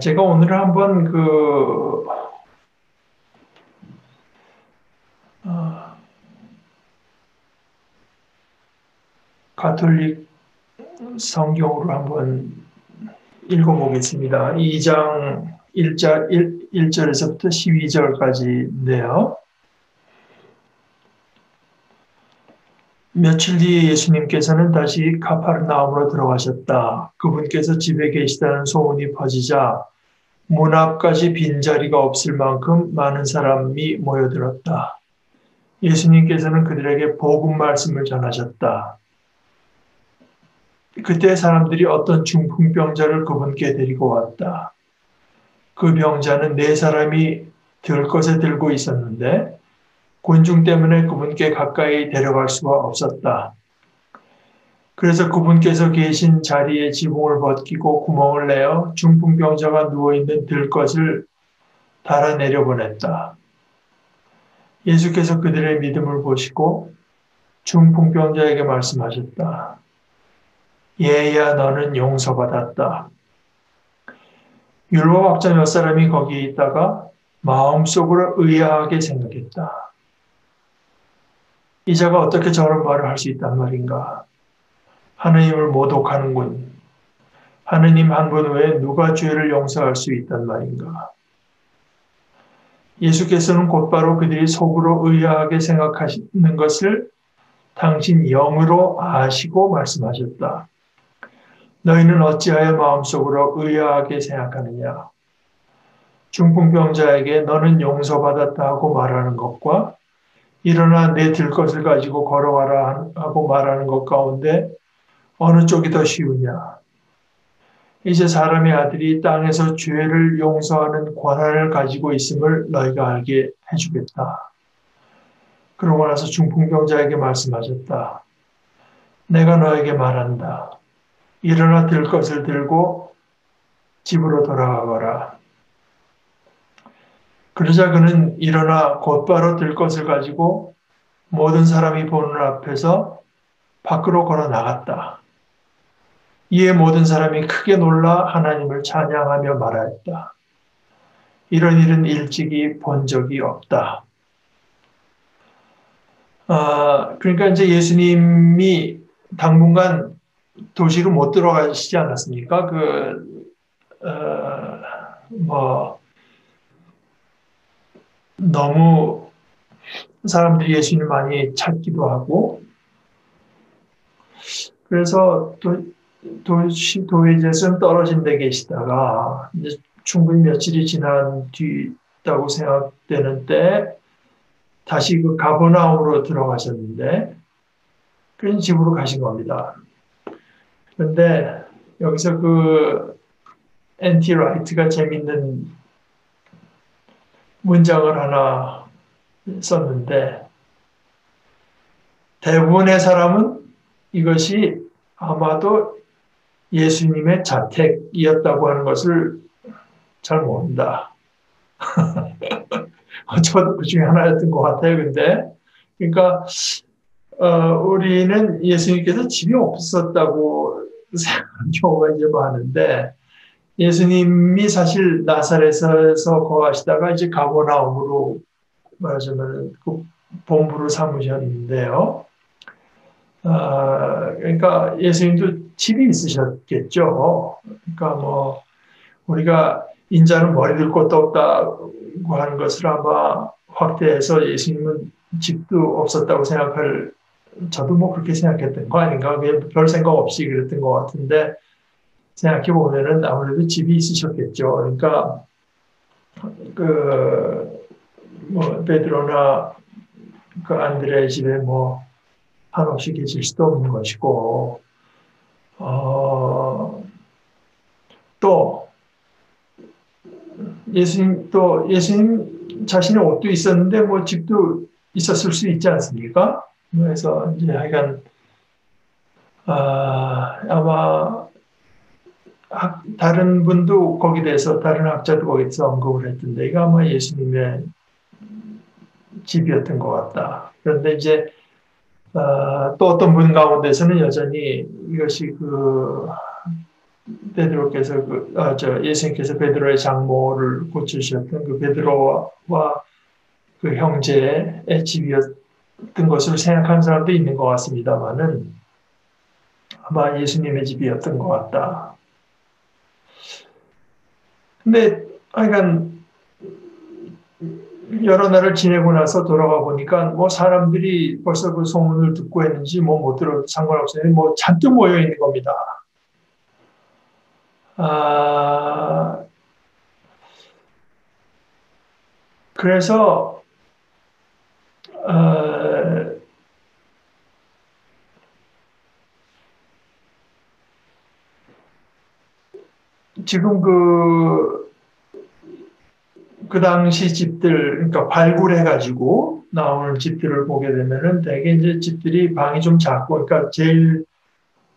제가 오늘 한번 어, 가톨릭 성경으로 한번 읽어보겠습니다. 2장 1절에서부터 12절까지인데요. 며칠 뒤에 예수님께서는 다시 가파르나움으로 들어가셨다. 그분께서 집에 계시다는 소문이 퍼지자 문 앞까지 빈자리가 없을 만큼 많은 사람이 모여들었다. 예수님께서는 그들에게 복음 말씀을 전하셨다. 그때 사람들이 어떤 중풍병자를 그분께 데리고 왔다. 그 병자는 네 사람이 들 것에 들고 있었는데 곤충 때문에 그분께 가까이 데려갈 수가 없었다. 그래서 그분께서 계신 자리에 지붕을 벗기고 구멍을 내어 중풍병자가 누워있는 들것을 달아내려 보냈다. 예수께서 그들의 믿음을 보시고 중풍병자에게 말씀하셨다. 얘야, 너는 용서받았다. 율법학자 몇 사람이 거기에 있다가 마음속으로 의아하게 생각했다. 이 자가 어떻게 저런 말을 할 수 있단 말인가? 하느님을 모독하는군. 하느님 한 분 외에 누가 죄를 용서할 수 있단 말인가? 예수께서는 곧바로 그들이 속으로 의아하게 생각하시는 것을 당신 영으로 아시고 말씀하셨다. 너희는 어찌하여 마음속으로 의아하게 생각하느냐? 중풍병자에게 너는 용서받았다 하고 말하는 것과 일어나 내 들 것을 가지고 걸어가라 하고 말하는 것 가운데 어느 쪽이 더 쉬우냐? 이제 사람의 아들이 땅에서 죄를 용서하는 권한을 가지고 있음을 너희가 알게 해주겠다. 그러고 나서 중풍병자에게 말씀하셨다. 내가 너에게 말한다. 일어나 들 것을 들고 집으로 돌아가거라. 그러자 그는 일어나 곧바로 들 것을 가지고 모든 사람이 보는 앞에서 밖으로 걸어 나갔다. 이에 모든 사람이 크게 놀라 하나님을 찬양하며 말하였다. 이런 일은 일찍이 본 적이 없다. 그러니까 이제 예수님이 당분간 도시로 못 들어가시지 않았습니까? 뭐, 너무 사람들이 예수님을 많이 찾기도 하고, 그래서 도회에서는 떨어진 데 계시다가, 이제 충분히 며칠이 지난 뒤다고 생각되는 때, 다시 그 가버나움으로 들어가셨는데, 그런 집으로 가신 겁니다. 그런데 여기서 그 엔티 라이트가 재밌는 문장을 하나 썼는데, 대부분의 사람은 이것이 아마도 예수님의 자택이었다고 하는 것을 잘 모른다. 저도 그 중에 하나였던 것 같아요. 근데, 그러니까, 우리는 예수님께서 집이 없었다고 생각하는 경우가 이제 많은데, 예수님이 사실 나사렛에서 거하시다가 이제 가버나움으로 말하자면 그 본부를 삼으셨는데요. 그러니까 예수님도 집이 있으셨겠죠. 그러니까 뭐 우리가 인자는 머리 들 곳도 없다고 하는 것을 아마 확대해서 예수님은 집도 없었다고 생각할 저도 뭐 그렇게 생각했던 거 아닌가. 그냥 별 생각 없이 그랬던 것 같은데 생각해 보면은 아무래도 집이 있으셨겠죠. 그러니까 그 뭐 베드로나 그 안드레 집에 뭐 한없이 계실 수도 없는 것이고 어, 또 예수님 자신의 옷도 있었는데 뭐 집도 있었을 수 있지 않습니까? 그래서 이제 하여간 아마 다른 분도 거기에 대해서 다른 학자도 거기서 언급을 했던데 이거 아마 예수님의 집이었던 것 같다. 그런데 이제 또 어떤 분 가운데서는 여전히 이것이 베드로께서 예수님께서 베드로의 장모를 고치셨던 그 베드로와 그 형제의 집이었던 것으로 생각하는 사람도 있는 것 같습니다만은 아마 예수님의 집이었던 것 같다. 근데 하여간 여러 날을 지내고 나서 돌아가 보니까 뭐 사람들이 벌써 그 소문을 듣고 했는지 뭐 못 들어도 상관없어요. 뭐 잔뜩 모여 있는 겁니다. 그래서 지금 그 당시 집들, 그러니까 발굴해가지고 나오는 집들을 보게 되면은 대개 이제 집들이 방이 좀 작고, 그러니까 제일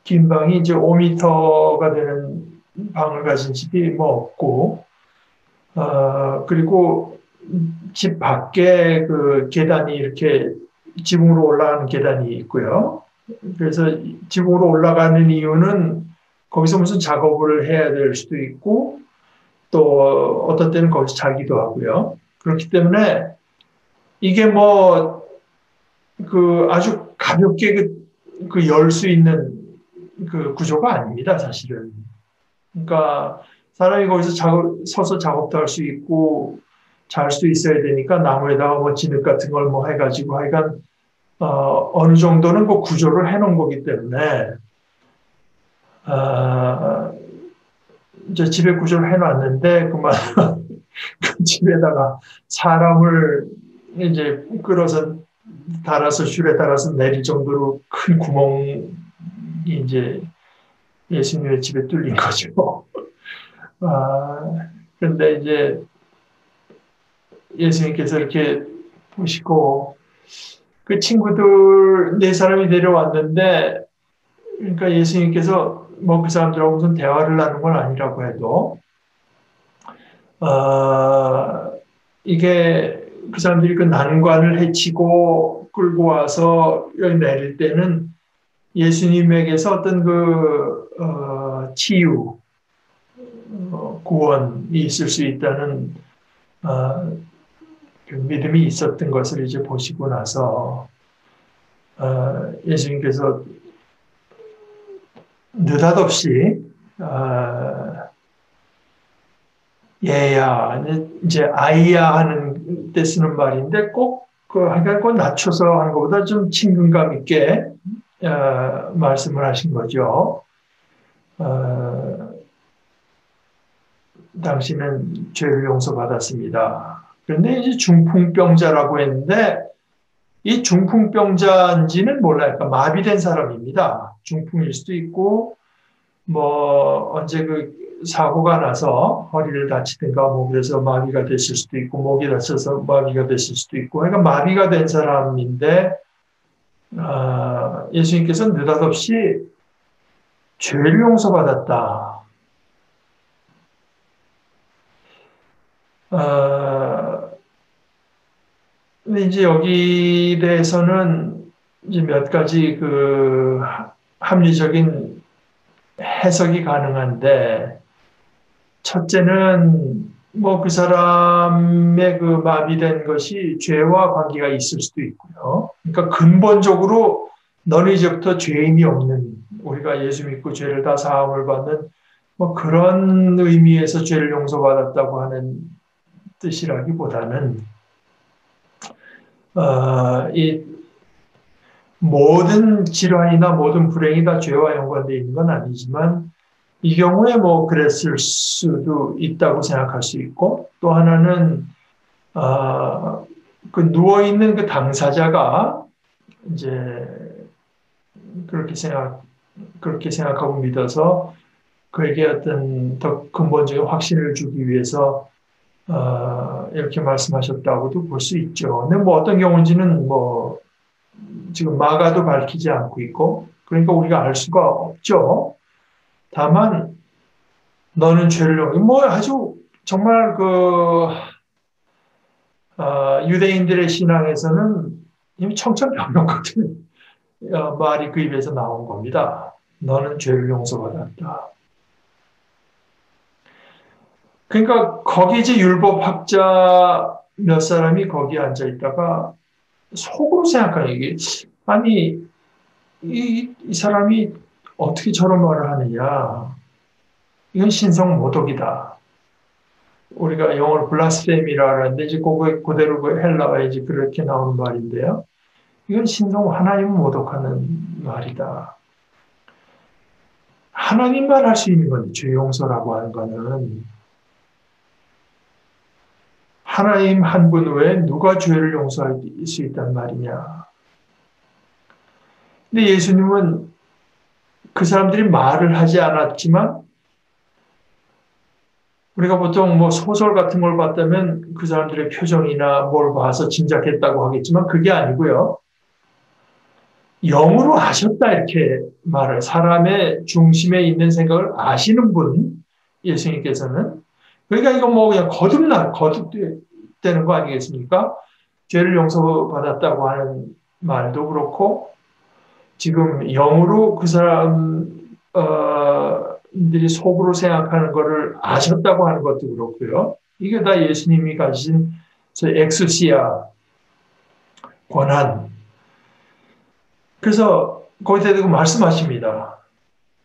긴 방이 이제 5m가 되는 방을 가진 집이 뭐 없고, 그리고 집 밖에 그 계단이 이렇게 지붕으로 올라가는 계단이 있고요. 그래서 지붕으로 올라가는 이유는 거기서 무슨 작업을 해야 될 수도 있고, 또 어떤 때는 거기서 자기도 하고요. 그렇기 때문에 이게 뭐 그 아주 가볍게 그 열 수 있는 그 구조가 아닙니다, 사실은. 그러니까 사람이 거기서 서서 작업도 할 수 있고 잘 수 있어야 되니까 나무에다가 뭐 진흙 같은 걸 뭐 해가지고 하여간 어느 정도는 그 구조를 해놓은 거기 때문에 이제 집에 구조를 해놨는데 그만 그 집에다가 사람을 이제 끌어서 달아서 줄에 달아서 내릴 정도로 큰 구멍이 이제 예수님의 집에 뚫린 거죠. 그런데 이제 예수님께서 이렇게 보시고 그 친구들 네 사람이 내려왔는데 그러니까 예수님께서 뭐 그 사람들하고 무슨 대화를 나눈 건 아니라고 해도 이게 그 사람들이 그 난관을 헤치고 끌고 와서 여기 내릴 때는 예수님에게서 어떤 치유, 구원이 있을 수 있다는 그 믿음이 있었던 것을 이제 보시고 나서 예수님께서 느닷없이 얘야, 이제 아이야 하는 때 쓰는 말인데 꼭 하여간 꼭 낮춰서 하는 것보다 좀 친근감 있게 말씀을 하신 거죠. 당신은 죄를 용서받았습니다. 그런데 이제 중풍병자라고 했는데 이 중풍병자인지는 몰라요. 그러니까 마비된 사람입니다. 중풍일 수도 있고 뭐 언제 그 사고가 나서 허리를 다치든가 뭐 그래서 마비가 됐을 수도 있고 목이 다쳐서 마비가 됐을 수도 있고 그러니까 마비가 된 사람인데 예수님께서 느닷없이 죄를 용서받았다. 근데 이제 여기 대해서는 이제 몇 가지 그 합리적인 해석이 가능한데, 첫째는 뭐 그 사람의 그 마비된 것이 죄와 관계가 있을 수도 있고요. 그러니까 근본적으로 너는 이제부터 죄인이 없는, 우리가 예수 믿고 죄를 다 사함을 받는 뭐 그런 의미에서 죄를 용서받았다고 하는 뜻이라기보다는 이 모든 질환이나 모든 불행이 다 죄와 연관되어 있는 건 아니지만 이 경우에 뭐 그랬을 수도 있다고 생각할 수 있고 또 하나는 그 누워 있는 그 당사자가 이제 그렇게 생각하고 믿어서 그에게 어떤 더 근본적인 확신을 주기 위해서 이렇게 말씀하셨다고도 볼 수 있죠. 근데 뭐 어떤 경우인지는 뭐 지금 마가도 밝히지 않고 있고 그러니까 우리가 알 수가 없죠. 다만 너는 죄를 뭐 아주 정말 유대인들의 신앙에서는 이미 청천벽력같은 말이 그 입에서 나온 겁니다. 너는 죄를 용서받았다. 그러니까 거기 이제 율법학자 몇 사람이 거기 앉아 있다가 속으로 생각하는 게 아니 이 사람이 어떻게 저런 말을 하느냐. 이건 신성 모독이다. 우리가 영어로 블라스페미라 하는데 이제 그대로 그 헬라어에 이제 그렇게 나오는 말인데요. 이건 신성 하나님을 모독하는 말이다. 하나님만 할 수 있는 건데 죄 용서라고 하는 거는 하나님 한 분 외에 누가 죄를 용서할 수 있단 말이냐. 근데 예수님은 그 사람들이 말을 하지 않았지만 우리가 보통 뭐 소설 같은 걸 봤다면 그 사람들의 표정이나 뭘 봐서 짐작했다고 하겠지만 그게 아니고요. 영으로 하셨다 이렇게 말을 사람의 중심에 있는 생각을 아시는 분 예수님께서는 그러니까 이거 뭐 그냥 거듭되는 거 아니겠습니까? 죄를 용서받았다고 하는 말도 그렇고 지금 영으로 그 사람들이 속으로 생각하는 것을 아셨다고 하는 것도 그렇고요. 이게 다 예수님이 가진 엑스시아 권한. 그래서 거기에 대고 말씀하십니다.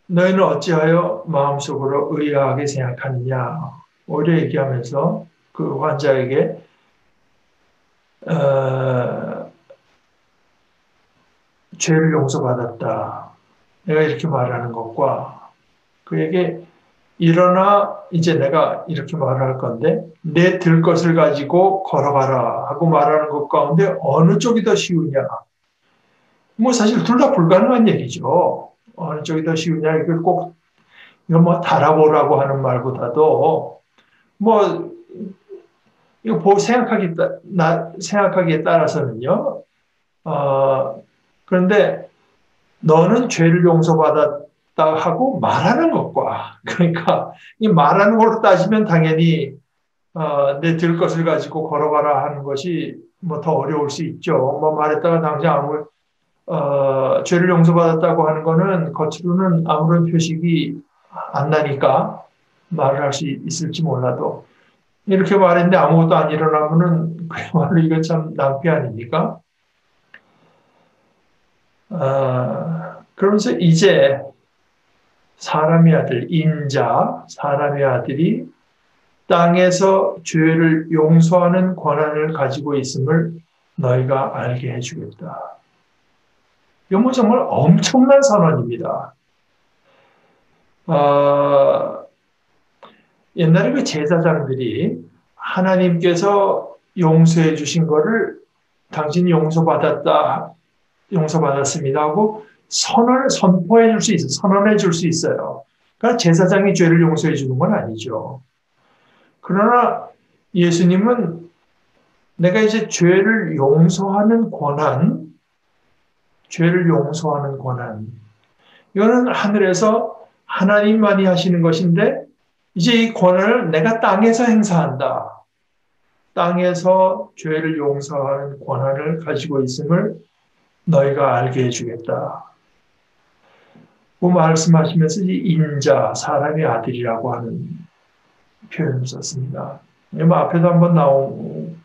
너희는 어찌하여 마음속으로 의아하게 생각하느냐. 오히려 얘기하면서 그 환자에게 죄를 용서받았다. 내가 이렇게 말하는 것과 그에게 일어나 이제 내가 이렇게 말할 건데 내 들 것을 가지고 걸어가라 하고 말하는 것 가운데 어느 쪽이 더 쉬우냐. 뭐 사실 둘 다 불가능한 얘기죠. 어느 쪽이 더 쉬우냐 이걸 꼭 이거 뭐 달아보라고 하는 말보다도 뭐 이거 생각하기에 따라서는요. 그런데 너는 죄를 용서받았다 하고 말하는 것과 그러니까 이 말하는 걸로 따지면 당연히 내 들 것을 가지고 걸어가라 하는 것이 뭐 더 어려울 수 있죠. 뭐 말했다가 당장 죄를 용서받았다고 하는 거는 겉으로는 아무런 표식이 안 나니까 말을 할 수 있을지 몰라도 이렇게 말했는데 아무것도 안 일어나면은 그야말로 이거 참 낭비 아닙니까? 그러면서 이제 사람의 아들, 인자, 사람의 아들이 땅에서 죄를 용서하는 권한을 가지고 있음을 너희가 알게 해주겠다. 이건 정말 엄청난 선언입니다. 옛날에 그 제사장들이 하나님께서 용서해 주신 거를 당신이 용서받았습니다 하고 선포해 줄 수 있어요. 선언해 줄 수 있어요. 그러니까 제사장이 죄를 용서해 주는 건 아니죠. 그러나 예수님은 내가 이제 죄를 용서하는 권한, 이거는 하늘에서 하나님만이 하시는 것인데 이제 이 권한을 내가 땅에서 행사한다. 땅에서 죄를 용서하는 권한을 가지고 있음을 너희가 알게 해주겠다. 그 말씀하시면서 이 인자, 사람의 아들이라고 하는 표현을 썼습니다. 앞에도 한번 나온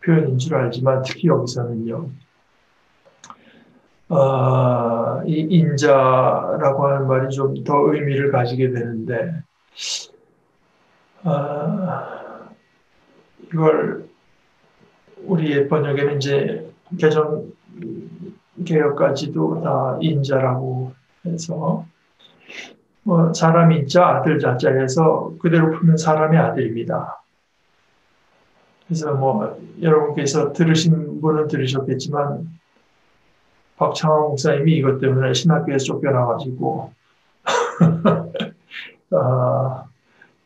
표현인 줄 알지만 특히 여기서는요. 이 인자라고 하는 말이 좀 더 의미를 가지게 되는데 이걸 우리 옛 번역에는 이제 개정 개혁까지도 다 인자라고 해서 뭐 사람 인자 아들 자자에서 그대로 풀면 사람의 아들입니다. 그래서 뭐 여러분께서 들으신 분은 들으셨겠지만 박창원 목사님이 이것 때문에 신학교에서 쫓겨나가지고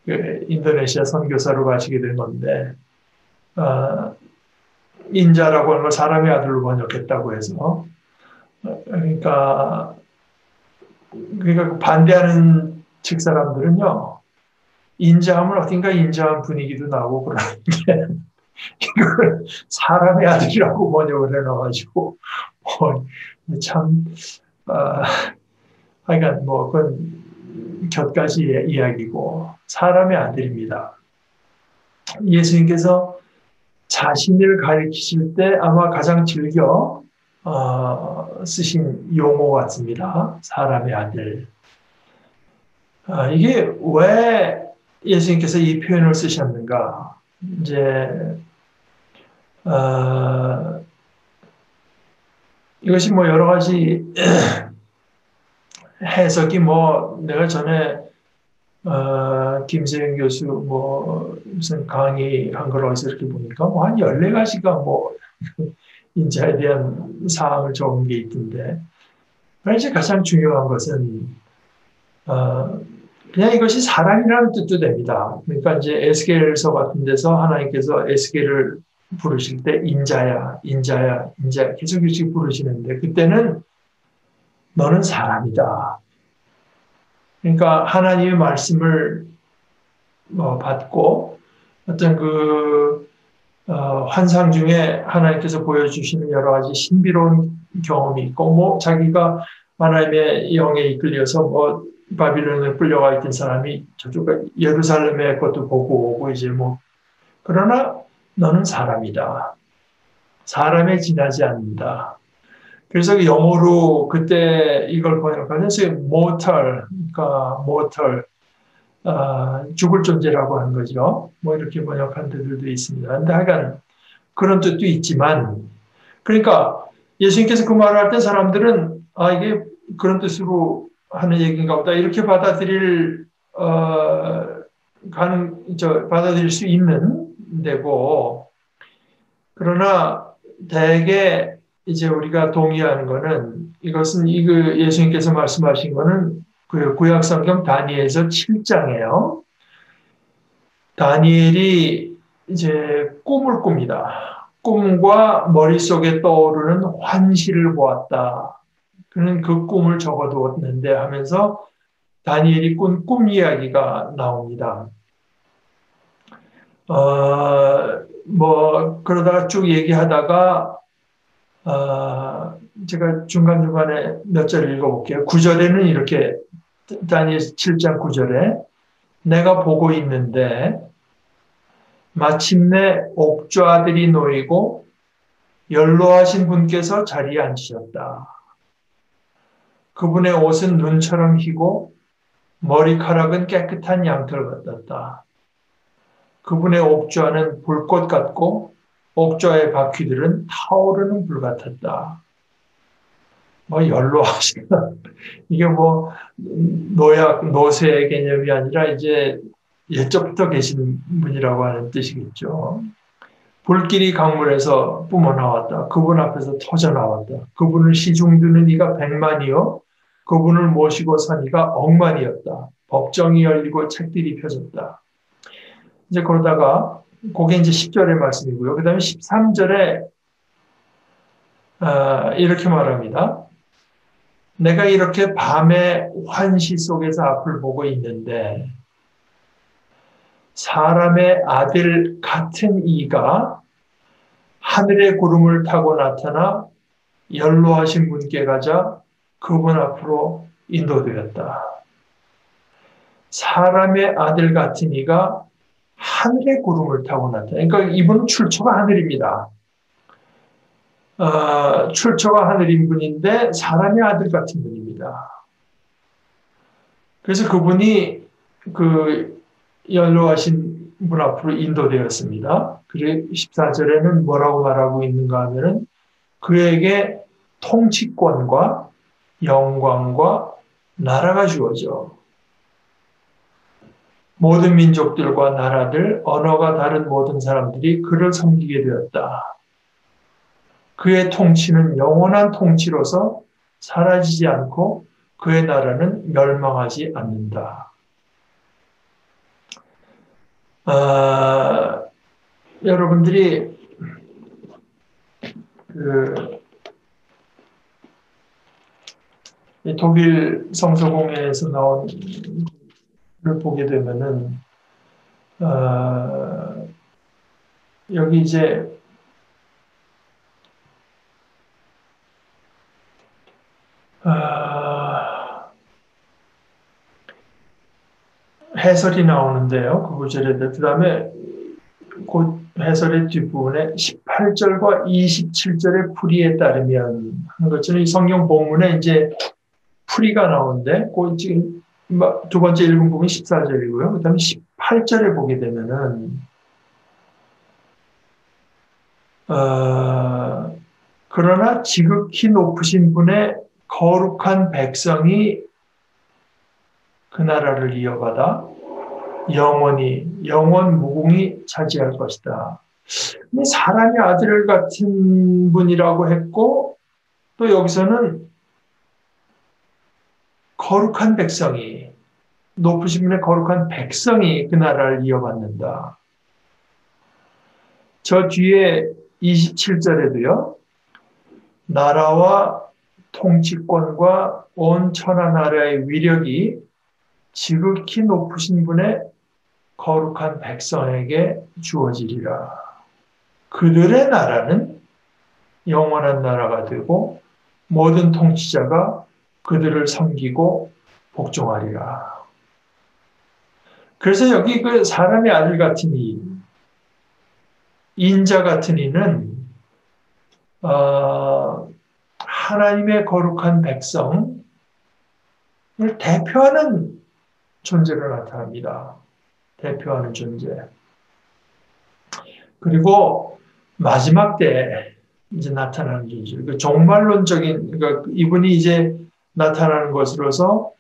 그 인도네시아 선교사로 가시게 된 건데 인자라고 하는 걸 사람의 아들로 번역했다고 해서 그러니까 반대하는 측 사람들은요 인자함을 어딘가 인자한 분위기도 나고 그러는데 이걸 사람의 아들이라고 번역을 해놔가지고 참 하여간 뭐 그건 곁가지 이야기고 사람의 아들입니다. 예수님께서 자신을 가리키실 때 아마 가장 즐겨 쓰신 용어 같습니다. 사람의 아들. 이게 왜 예수님께서 이 표현을 쓰셨는가? 이제 이것이 뭐 여러 가지 해석이 뭐 내가 전에 김세영 교수 뭐 무슨 강의한 걸 어디서 이렇게 보니까 뭐 한 14가지가 뭐 인자에 대한 사항을 적은 게 있던데 이제 가장 중요한 것은 그냥 이것이 사랑이라는 뜻도 됩니다. 그러니까 이제 에스겔서 같은 데서 하나님께서 에스겔을 부르실 때 인자야, 인자야, 인자야 계속 계속 부르시는데 그때는 너는 사람이다. 그러니까 하나님의 말씀을 받고 어떤 환상 중에 하나님께서 보여주시는 여러 가지 신비로운 경험이 있고, 뭐, 자기가 하나님의 영에 이끌려서 뭐, 바빌론에 끌려가 있던 사람이 저쪽 예루살렘의 것도 보고 오고, 이제 뭐, 그러나 너는 사람이다. 사람에 지나지 않는다. 그래서 그 영어로 그때 이걸 번역하면서 mortal, 그러니까 mortal, 죽을 존재라고 하는 거죠. 뭐 이렇게 번역한 데들도 있습니다. 근데 하여간 그런 뜻도 있지만, 그러니까 예수님께서 그 말을 할 때 사람들은 이게 그런 뜻으로 하는 얘기인가 보다 이렇게 받아들일 수 있는 데고, 그러나 대개 이제 우리가 동의하는 거는 이것은 예수님께서 말씀하신 거는 그 구약성경 다니엘서 7장이에요. 다니엘이 이제 꿈을 꿉니다. 꿈과 머릿속에 떠오르는 환시를 보았다. 그는 그 꿈을 적어두었는데 하면서 다니엘이 꾼 꿈 이야기가 나옵니다. 뭐 그러다가 쭉 얘기하다가 제가 중간중간에 몇 절 읽어볼게요. 9절에는 이렇게 다니엘 7장 9절에 내가 보고 있는데 마침내 옥좌들이 놓이고 연로하신 분께서 자리에 앉으셨다. 그분의 옷은 눈처럼 희고 머리카락은 깨끗한 양털 같았다. 그분의 옥좌는 불꽃 같고 옥좌의 바퀴들은 타오르는 불 같았다. 뭐 연로하시다. 이게 뭐 노세의 개념이 아니라 이제 옛적부터 계신 분이라고 하는 뜻이겠죠. 불길이 강물에서 뿜어나왔다. 그분 앞에서 터져나왔다. 그분을 시중드는 이가 100만이요. 그분을 모시고 산 이가 억만이었다. 법정이 열리고 책들이 펴졌다. 이제 그러다가 그게 이제 10절의 말씀이고요. 그 다음에 13절에 이렇게 말합니다. 내가 이렇게 밤의 환시 속에서 앞을 보고 있는데 사람의 아들 같은 이가 하늘의 구름을 타고 나타나 연로하신 분께 가자 그분 앞으로 인도되었다. 사람의 아들 같은 이가 하늘의 구름을 타고 나타나. 그러니까 이분은 출처가 하늘입니다. 출처가 하늘인 분인데 사람의 아들 같은 분입니다. 그래서 그분이 그 연로하신 분 앞으로 인도되었습니다. 그리고 14절에는 뭐라고 말하고 있는가 하면은 그에게 통치권과 영광과 나라가 주어져 모든 민족들과 나라들, 언어가 다른 모든 사람들이 그를 섬기게 되었다. 그의 통치는 영원한 통치로서 사라지지 않고 그의 나라는 멸망하지 않는다. 여러분들이 독일 성서공회에서 나온 를 보게 되면은 여기 이제 해설이 나오는데요. 그 구절에 그 다음에 곧 해설의 뒷부분에 18절과 27절의 풀이에 따르면 하는 것처럼 이 성경 본문에 이제 풀이가 나오는데 그 지금 두 번째 읽은 부분이 14절이고요. 그 다음에 18절에 보게 되면은 그러나 지극히 높으신 분의 거룩한 백성이 그 나라를 이어받아 영원 무궁히 차지할 것이다. 사람의 아들 같은 분이라고 했고 또 여기서는 거룩한 백성이 높으신 분의 거룩한 백성이 그 나라를 이어받는다. 저 뒤에 27절에도요. 나라와 통치권과 온 천하 나라의 위력이 지극히 높으신 분의 거룩한 백성에게 주어지리라. 그들의 나라는 영원한 나라가 되고 모든 통치자가 그들을 섬기고 복종하리라. 그래서 여기 그 사람의 아들 같은 이, 인자 같은 이는 하나님의 거룩한 백성을 대표하는 존재로 나타납니다. 대표하는 존재. 그리고 마지막 때 이제 나타나는 존재. 그 종말론적인, 그러니까 이분이 이제 나타나는 것으로서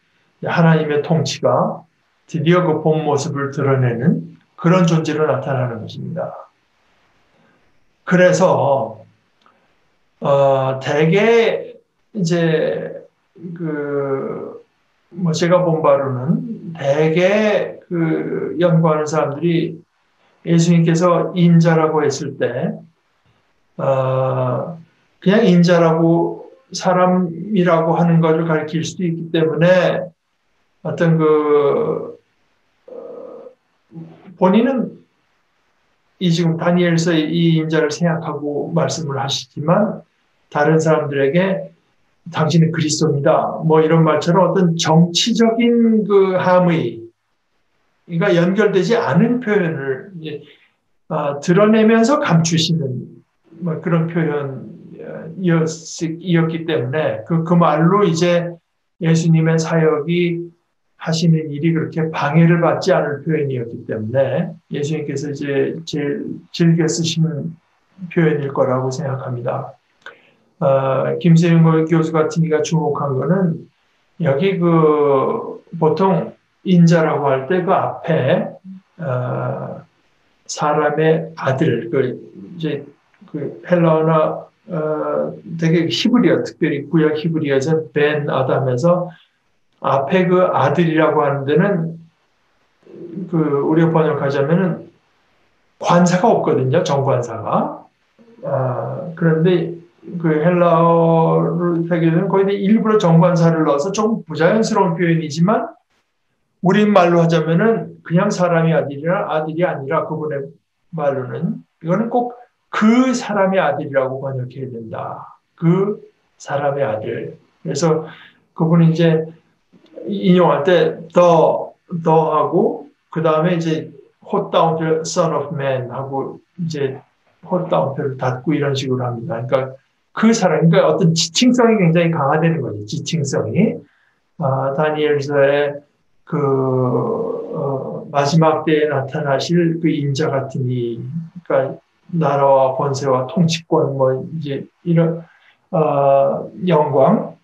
하나님의 통치가 드디어 그 본 모습을 드러내는 그런 존재로 나타나는 것입니다. 그래서 대개 이제 제가 본 바로는 대개 연구하는 사람들이 예수님께서 인자라고 했을 때 그냥 인자라고 사람이라고 하는 것을 가리킬 수도 있기 때문에 어떤 본인은 이 지금 다니엘서의 이 인자를 생각하고 말씀을 하시지만 다른 사람들에게 당신은 그리스도입니다. 뭐 이런 말처럼 어떤 정치적인 함의 그러니까 연결되지 않은 표현을 드러내면서 감추시는 뭐 그런 표현이었기 때문에 그 말로 이제 예수님의 사역이 하시는 일이 그렇게 방해를 받지 않을 표현이었기 때문에 예수님께서 이제 제일 즐겨 쓰시는 표현일 거라고 생각합니다. 김세윤 교수 같은 이가 주목한 거는 여기 보통 인자라고 할 때 그 앞에 사람의 아들 이제 헬라어나 되게 히브리어 특별히 구약 히브리어에서 벤 아담에서 앞에 그 아들이라고 하는 데는 우리가 번역하자면은 관사가 없거든요. 정관사가. 그런데 헬라어를 하기에는 거의 일부러 정관사를 넣어서 좀 부자연스러운 표현이지만 우리말로 하자면은 그냥 사람의 아들이 아니라 그분의 말로는 이거는 꼭 그 사람의 아들이라고 번역해야 된다. 그 사람의 아들. 그래서 그분이 이제 인용할 때 the 하고 그 다음에 이제 헛다운표 son of man 하고 이제 헛다운표를 닫고 이런 식으로 합니다. 그러니까 그 사람, 그러니까 어떤 지칭성이 굉장히 강화되는 거죠. 지칭성이. 다니엘서의 마지막 때에 나타나실 그 인자 같은 이, 그러니까 나라와 권세와 통치권 뭐 이제 이런 영광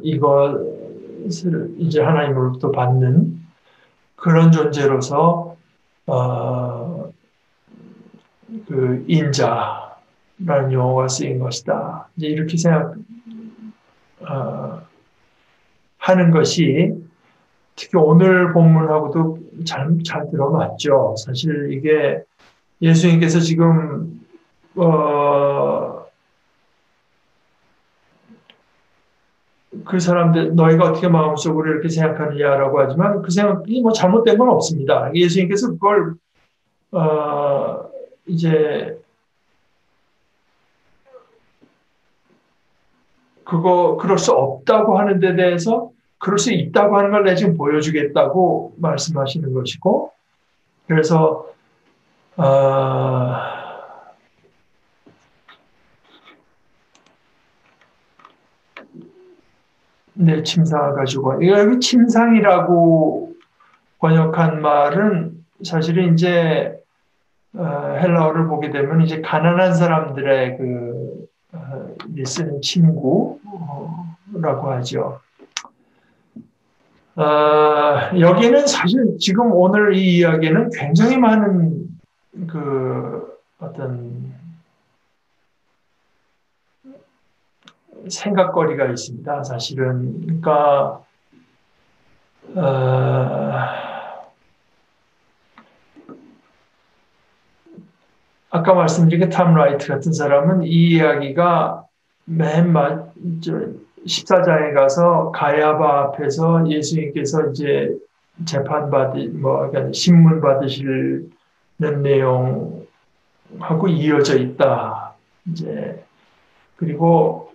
이것을 이제 하나님으로부터 받는 그런 존재로서 인자라는 용어가 쓰인 것이다. 이제 이렇게 하는 것이 특히 오늘 본문하고도 잘 들어맞죠. 사실 이게 예수님께서 지금 그 사람들 너희가 어떻게 마음속으로 이렇게 생각하느냐라고 하지만 그 생각이 뭐 잘못된 건 없습니다. 예수님께서 그걸 이제 그럴 수 없다고 하는 데 대해서 그럴 수 있다고 하는 걸 내가 지금 보여주겠다고 말씀하시는 것이고 그래서 네, 침상을 가지고 여기 침상이라고 번역한 말은 사실은 이제 헬라어를 보게 되면 이제 가난한 사람들의 쓰는 침구라고 하죠. 여기는 사실 지금 오늘 이 이야기는 굉장히 많은 어떤 생각거리가 있습니다. 사실은 그러니까 아까 말씀드린 탐 라이트 같은 사람은 이 이야기가 맨 14장에 가서 가야바 앞에서 예수님께서 이제 그러니까 신문 받으시는 내용하고 이어져 있다. 이제 그리고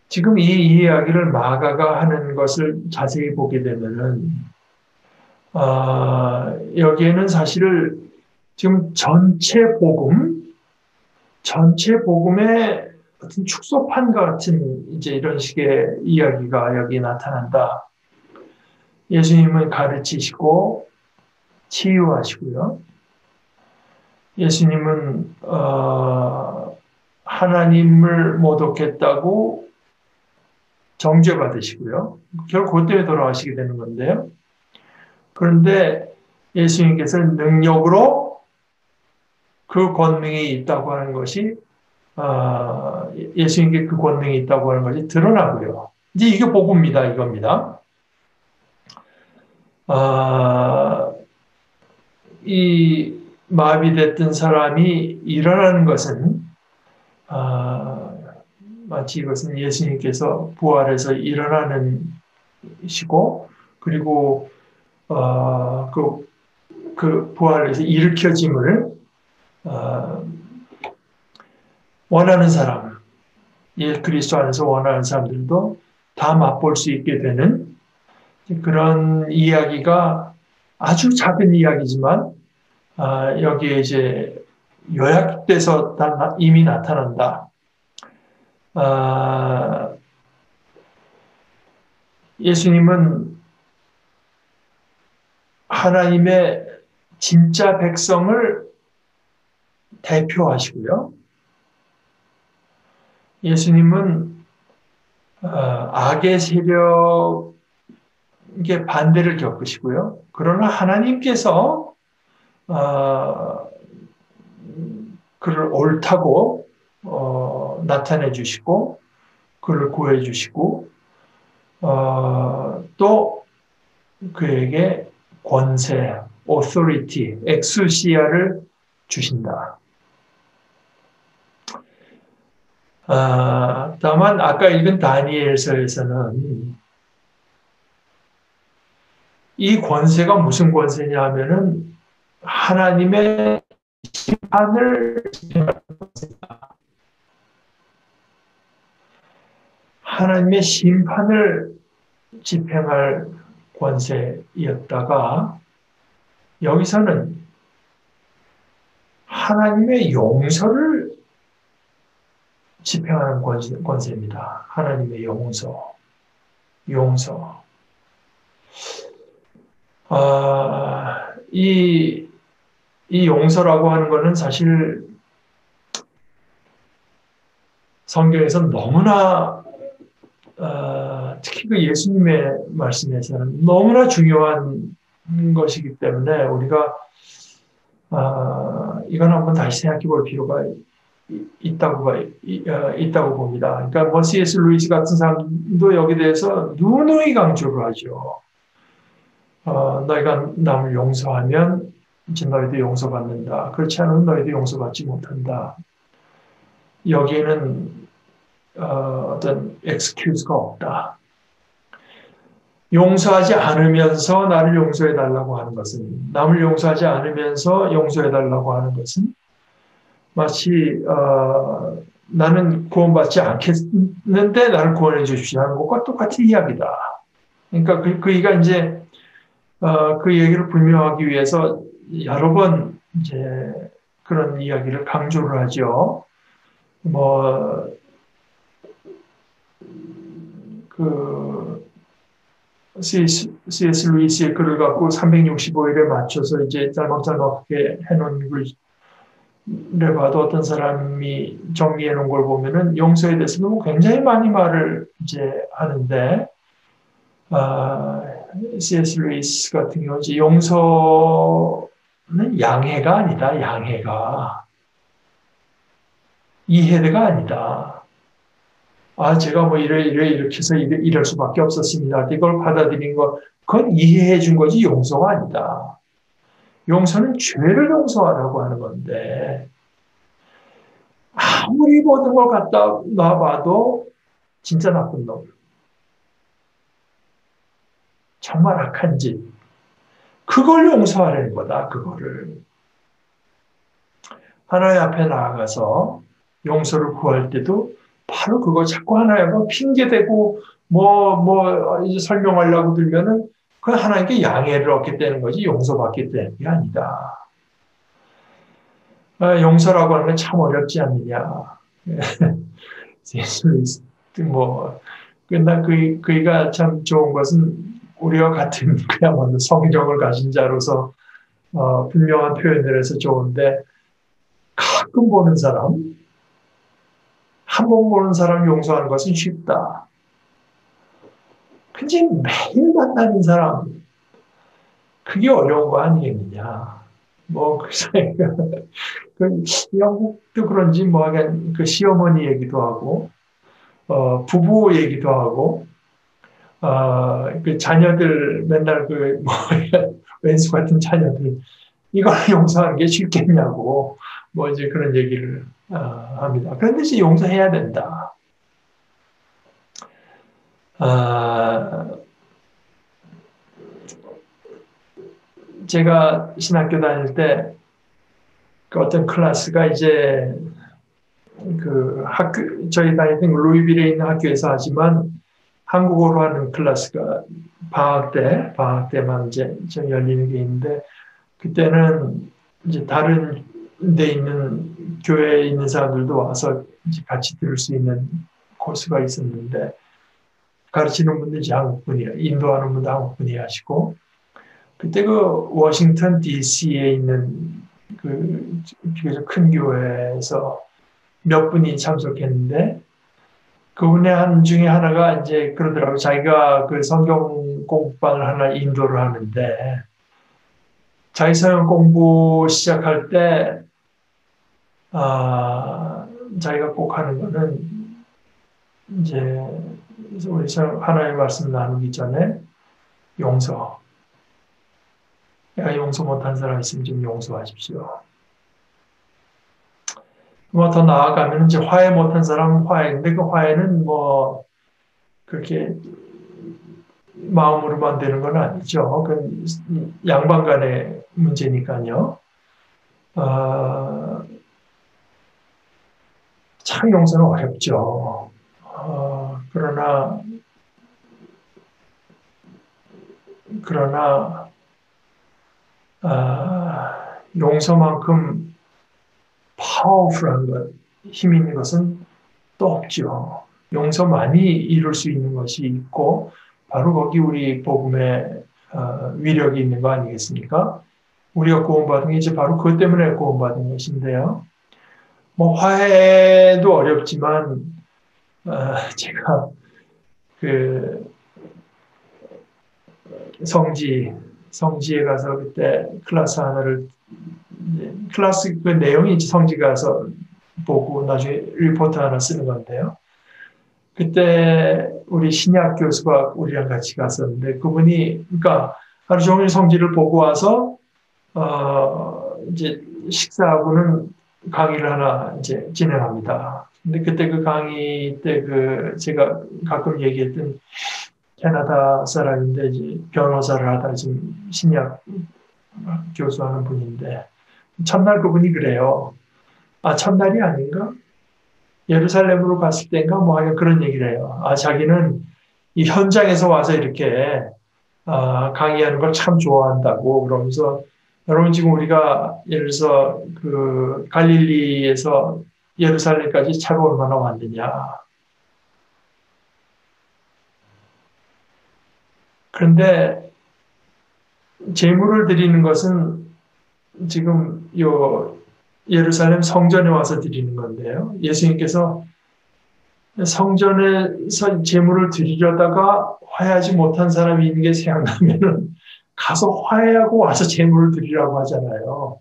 지금 이 이야기를 마가가 하는 것을 자세히 보게 되면은 여기에는 사실 지금 전체 복음의 어떤 축소판과 같은 이제 이런 식의 이야기가 여기 나타난다. 예수님은 가르치시고 치유하시고요. 예수님은 하나님을 모독했다고 정죄받으시고요. 결국 그것 때문에 돌아가시게 되는 건데요. 그런데 예수님께서는 능력으로 그 권능이 있다고 하는 것이 예수님께 그 권능이 있다고 하는 것이 드러나고요. 이제 이게 복음입니다. 이겁니다. 이 마비됐던 사람이 일어나는 것은 마치 이것은 예수님께서 부활해서 일어나는 시고 그리고 그 부활해서 일으켜짐을 원하는 사람, 예수 그리스도 안에서 원하는 사람들도 다 맛볼 수 있게 되는 그런 이야기가 아주 작은 이야기지만 여기에 이제 요약돼서 이미 나타난다. 예수님은 하나님의 진짜 백성을 대표하시고요. 예수님은 악의 세력의 반대를 겪으시고요. 그러나 하나님께서 그를 옳다고 나타내 주시고 그를 구해 주시고 또 그에게 권세, authority, 엑수시아를 주신다. 다만 아까 읽은 다니엘서에서는 이 권세가 무슨 권세냐 하면은 하나님의 심판을 하나님의 심판을 집행할 권세였다가 여기서는 하나님의 용서를 집행하는 권세입니다. 하나님의 용서. 이 용서라고 하는 것은 사실 성경에서 너무나 특히 그 예수님의 말씀에서는 너무나 중요한 것이기 때문에 우리가 이건 한번 다시 생각해 볼 필요가 있다고 봅니다. 그러니까 C.S. 루이스 같은 사람도 여기 대해서 누누이 강조를 하죠. 너희가 남을 용서하면 이제 너희도 용서받는다. 그렇지 않으면 너희도 용서받지 못한다. 여기에는 어떤 엑스큐즈가 없다. 용서하지 않으면서 나를 용서해달라고 하는 것은, 남을 용서하지 않으면서 용서해달라고 하는 것은 마치 나는 구원받지 않겠는데 나를 구원해 주십시오 하는 것과 똑같은 이야기다. 그러니까 그이가 이제 그 얘기를 불명하기 위해서 여러 번 이제 그런 이야기를 강조를 하죠. 뭐, 그, C.S. 루이스의 글을 갖고 365일에 맞춰서 이제 짤막짤막하게 해놓은 글을 봐도 어떤 사람이 정리해 놓은 걸 보면은 용서에 대해서는 굉장히 많이 말을 이제 하는데, 아, C.S. 루이스 같은 경우 이제 용서는 양해가 아니다, 양해가. 이해가 아니다. 아, 제가 뭐 이렇게 해서 이럴 수밖에 없었습니다. 이걸 받아들인 거, 그건 이해해 준 거지 용서가 아니다. 용서는 죄를 용서하라고 하는 건데, 아무리 모든 걸 갖다 놔봐도 진짜 나쁜 놈. 정말 악한 짓. 그걸 용서하라는 거다, 그거를. 하나님 앞에 나아가서 용서를 구할 때도 바로 그거 자꾸 하나님과 핑계대고 이제 설명하려고 들면은 그 하나님께 양해를 얻게 되는 거지 용서받게 되는 게 아니다. 용서라고 하는 건 참 어렵지 않느냐. 뭐, 그이가 참 좋은 것은 우리와 같은 그야말로 성경을 가진 자로서 분명한 표현을 해서 좋은데 가끔 보는 사람, 한 번 보는 사람 용서하는 것은 쉽다. 근데 매일 만나는 사람, 그게 어려운 거 아니겠느냐. 그래서 영국도 그런지 하긴 그 시어머니 얘기도 하고, 부부 얘기도 하고, 그 자녀들 맨날 왼수 같은 자녀들, 이걸 용서하는 게 쉽겠냐고, 이제 그런 얘기를 합니다. 그런데 이제 용서해야 된다. 제가 신학교 다닐 때, 그 어떤 클래스가 이제, 저희 다니던 루이빌에 있는 학교에서 하지만, 한국어로 하는 클래스가 방학 때만 이제 좀 열리는 게 있는데, 그때는 이제 다른 데 있는, 교회에 있는 사람들도 와서 이제 같이 들을 수 있는 코스가 있었는데, 가르치는 분도 이제 한국분이에요. 인도하는 분도 한국분이 하시고, 그때 그 워싱턴 DC에 있는 그 비교적 큰 교회에서 몇 분이 참석했는데, 그분의 한 중에 하나가 이제 그러더라고요. 자기가 그 성경 공부방을 하나 인도를 하는데, 자기 성경 공부 시작할 때, 자기가 꼭 하는 거는, 이제, 우리 하나의 말씀 나누기 전에 용서. 내가 용서 못한 사람 있으면 좀 용서하십시오. 더 나아가면 이제 화해 못한 사람은 화해인데 그 화해는 그렇게 마음으로만 되는 건 아니죠. 그 양방 간의 문제니까요. 참 용서는 어렵죠. 그러나 용서만큼 파워풀한 것, 힘 있는 것은 또 없죠. 용서만이 이룰 수 있는 것이 있고 바로 거기 우리 복음의 위력이 있는 거 아니겠습니까? 우리가 구원받은 게 이제 바로 그것 때문에 구원받은 것인데요. 화해도 어렵지만 제가 그 성지에 가서 그때 클래스 하나를 클래스 그 내용이 성지 가서 보고 나중에 리포트 하나 쓰는 건데요. 그때 우리 신약 교수가 우리랑 같이 갔었는데 그분이 그러니까 하루 종일 성지를 보고 와서 이제 식사하고는 강의를 하나 이제 진행합니다. 근데 그때 그 강의 때 제가 가끔 얘기했던 캐나다 사람인데 이제 변호사를 하다 지금 신약 교수하는 분인데 첫날 그분이 그래요. 첫날이 아닌가? 예루살렘으로 갔을 때인가 하여간 그런 얘기를 해요. 자기는 이 현장에서 와서 이렇게 강의하는 걸 참 좋아한다고 그러면서 여러분 지금 우리가 예를 들어서 그 갈릴리에서 예루살렘까지 차로 얼마나 왔느냐. 그런데 제물을 드리는 것은 지금 요 예루살렘 성전에 와서 드리는 건데요. 예수님께서 성전에서 제물을 드리려다가 화해하지 못한 사람이 있는 게 생각나면은 가서 화해하고 와서 제물을 드리라고 하잖아요.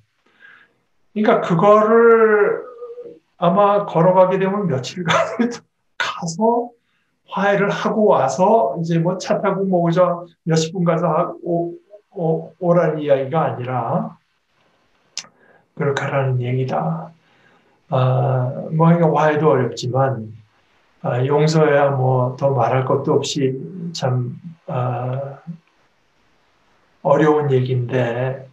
그러니까 그거를 아마 걸어가게 되면 며칠간 가서 화해를 하고 와서 이제 뭐 차 타고 뭐 그저 몇십 분 가서 오라는 이야기가 아니라 그렇게 하라는 얘기다. 뭐 화해도 어렵지만 용서야 뭐 더 말할 것도 없이 참 어려운 얘기인데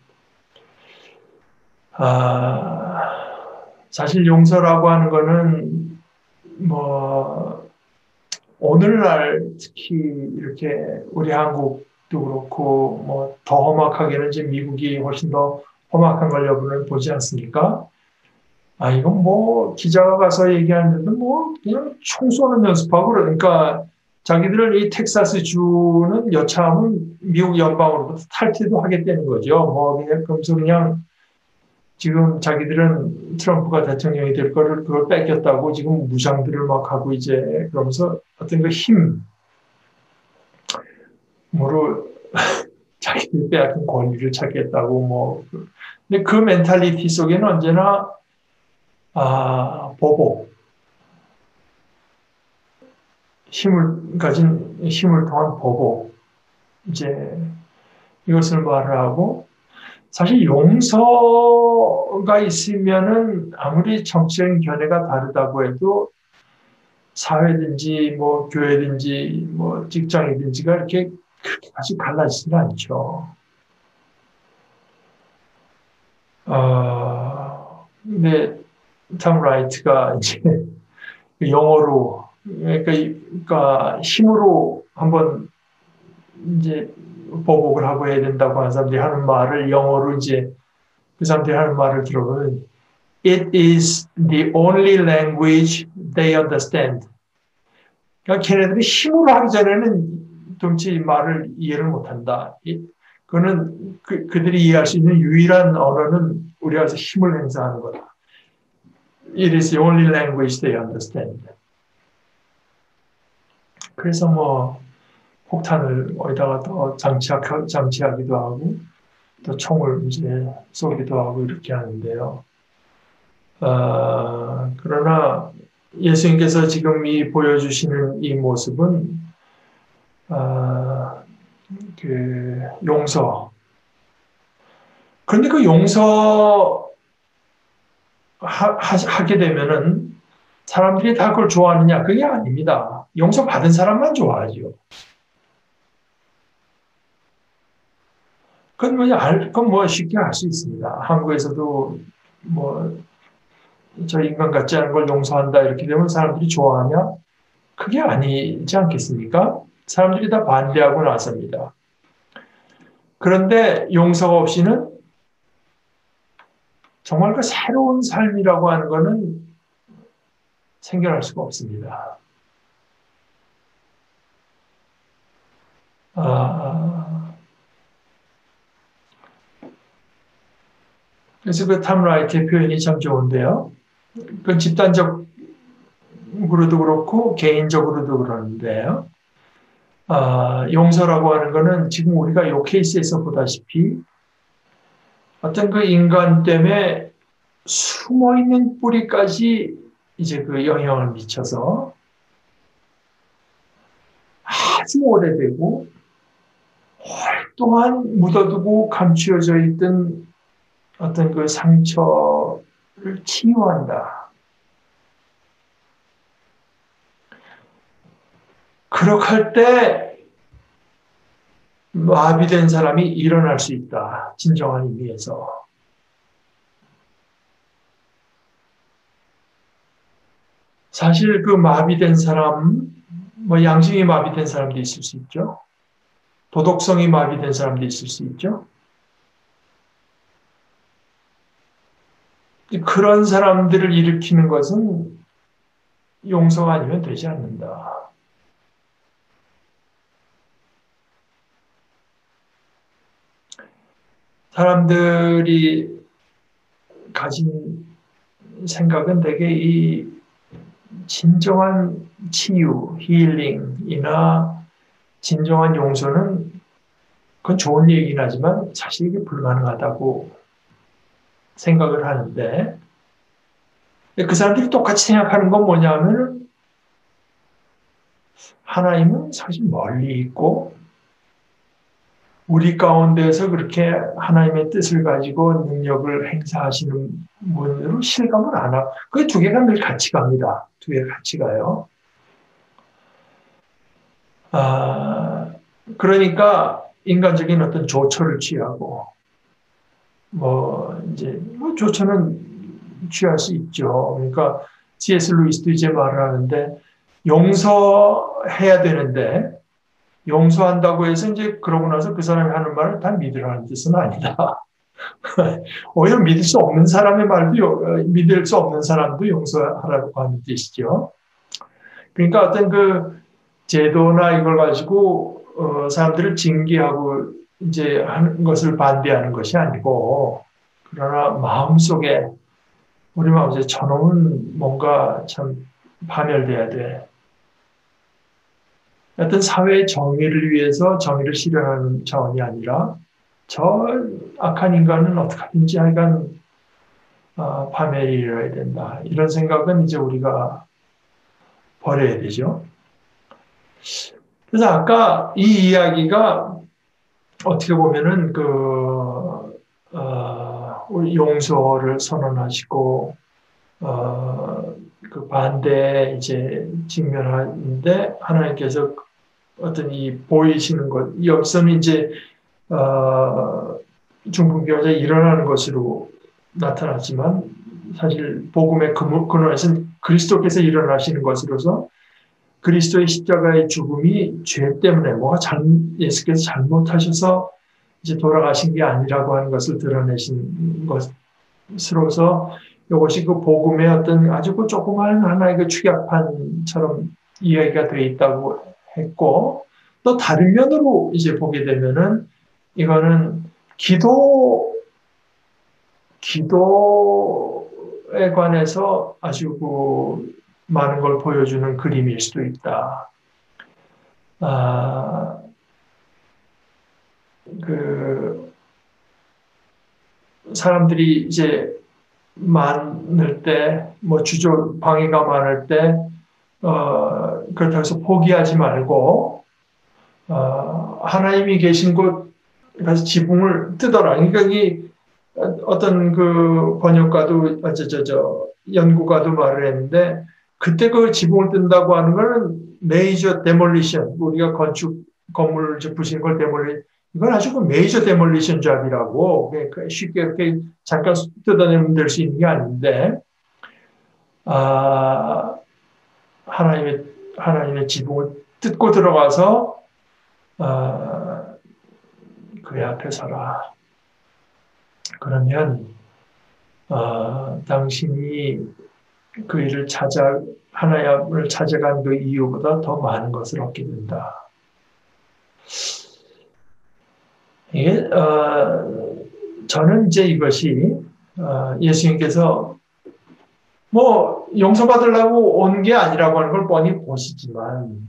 사실 용서라고 하는 거는 뭐 오늘날 특히 이렇게 우리 한국도 그렇고 뭐 더 험악하게는 지금 미국이 훨씬 더 험악한 걸 여러분은 보지 않습니까? 이건 뭐 기자가 가서 얘기하는데도 뭐 그냥 총 쏘는 연습하고 그러니까 자기들은 이 텍사스 주는 여차하면 미국 연방으로부터 탈퇴도 하겠다는 거죠. 뭐 그냥 그러면서 그냥 지금 자기들은 트럼프가 대통령이 될 거를 그걸 뺏겼다고 지금 무장들을 막 하고 이제 그러면서 어떤 그 힘으로 자기들 빼앗긴 권리를 찾겠다고 뭐 근데 그 멘탈리티 속에는 언제나 보복 힘을 통한 보복 이제 이것을 말을 하고 사실 용서가 있으면은 아무리 정치적인 견해가 다르다고 해도 사회든지 뭐 교회든지 뭐 직장이든지가 이렇게 그렇게까지 갈라지지는 않죠. 근데 참 라이트가 이제 영어로 그러니까 힘으로 한번 이제 보복을 하고 해야 된다고 하는 사람들이 하는 말을 영어로 이제 그 사람들이 하는 말을 들어보면 It is the only language they understand. 그러니까 걔네들이 힘으로 하기 전에는 도무지 말을 이해를 못한다. 그거는 그들이 이해할 수 있는 유일한 언어는 우리가 힘을 행사하는 거다. It is the only language they understand. 그래서 뭐 폭탄을 어디다가 더 장치하기도 하고 또 총을 이제 쏘기도 하고 이렇게 하는데요. 그러나 예수님께서 지금 보여주시는 이 모습은 그 용서. 그런데 그 용서 하게 되면은 사람들이 다 그걸 좋아하느냐? 그게 아닙니다. 용서 받은 사람만 좋아하죠. 그건 뭐 쉽게 알 수 있습니다. 한국에서도 뭐 저 인간 같지 않은 걸 용서한다 이렇게 되면 사람들이 좋아하냐? 그게 아니지 않겠습니까? 사람들이 다 반대하고 나섭니다. 그런데 용서가 없이는 정말 그 새로운 삶이라고 하는 것은 생겨날 수가 없습니다. 그래서 그 탐라이트의 표현이 참 좋은데요. 그 집단적으로도 그렇고 개인적으로도 그러는데요. 용서라고 하는 것은 지금 우리가 이 케이스에서 보다시피 어떤 그 인간 때문에 숨어있는 뿌리까지 이제 그 영향을 미쳐서 아주 오래되고 오랫동안 묻어두고 감추어져 있던 어떤 그 상처를 치유한다. 그렇게 할 때 마비된 사람이 일어날 수 있다. 진정한 의미에서. 사실 그 마비된 사람, 뭐 양심이 마비된 사람도 있을 수 있죠. 도덕성이 마비된 사람도 있을 수 있죠. 그런 사람들을 일으키는 것은 용서가 아니면 되지 않는다. 사람들이 가진 생각은 되게 이 진정한 치유, 힐링이나 진정한 용서는 그건 좋은 얘기긴 하지만 사실 이게 불가능하다고 생각을 하는데 그 사람들이 똑같이 생각하는 건 뭐냐면 하나님은 사실 멀리 있고 우리 가운데서 그렇게 하나님의 뜻을 가지고 능력을 행사하시는 분으로 실감을 안 하고 그 두 개가 늘 같이 갑니다. 두 개가 같이 가요. 아, 그러니까 인간적인 어떤 조처를 취하고 뭐 이제 뭐 조처는 취할 수 있죠. 그러니까 C.S. 루이스도 이제 말을 하는데 용서해야 되는데 용서한다고 해서 이제 그러고 나서 그 사람이 하는 말을 다 믿으라는 뜻은 아니다. 오히려 믿을 수 없는 사람의 말도 믿을 수 없는 사람도 용서하라고 하는 뜻이죠. 그러니까 어떤 그 제도나 이걸 가지고 사람들을 징계하고 이제 하는 것을 반대하는 것이 아니고 그러나 마음속에 우리 마음속에 저놈은 뭔가 참 파멸돼야 돼. 어떤 사회의 정의를 위해서 정의를 실현하는 차원이 아니라 저 악한 인간은 어떻게 하든지 하여간 파멸이 일어나야 된다. 이런 생각은 이제 우리가 버려야 되죠. 그래서 아까 이 이야기가 어떻게 보면은 우리 용서를 선언하시고 그 반대에 이제 직면하는데 하나님께서 어떤 이 보이시는 것, 여기서는 이제 중풍병자 일어나는 것으로 나타났지만 사실 복음의 근원에서는 그리스도께서 일어나시는 것으로서 그리스도의 십자가의 죽음이 죄 때문에 예수께서 잘못하셔서 이제 돌아가신 게 아니라고 하는 것을 드러내신 것으로서 이것이 그 복음의 어떤 아주 그 조그마한 하나의 그 축약판처럼 이야기가 되어 있다고 했고 또 다른 면으로 이제 보게 되면은 이거는 기도에 관해서 아주 그 많은 걸 보여주는 그림일 수도 있다. 그 사람들이 이제 많을 때, 뭐 방해가 많을 때, 그렇다고 해서 포기하지 말고, 하나님이 계신 곳 가서 지붕을 뜯어라. 그러니까 이 어떤 그 번역가도, 연구가도 말을 했는데, 그때 그 지붕을 뜬다고 하는 거는 메이저 데몰리션, 우리가 건물을 부수는 걸 이건 아주 그 메이저 데몰리션 잡이라고, 쉽게 이렇게 잠깐 뜯어내면 될 수 있는 게 아닌데, 아, 하나님의 지붕을 뜯고 들어가서, 그의 앞에 서라. 그러면, 당신이 그 일을 하나님을 찾아간 그 이유보다 더 많은 것을 얻게 된다. 이게, 저는 이제 이것이, 예수님께서 뭐, 용서받으려고 온 게 아니라고 하는 걸 뻔히 보시지만,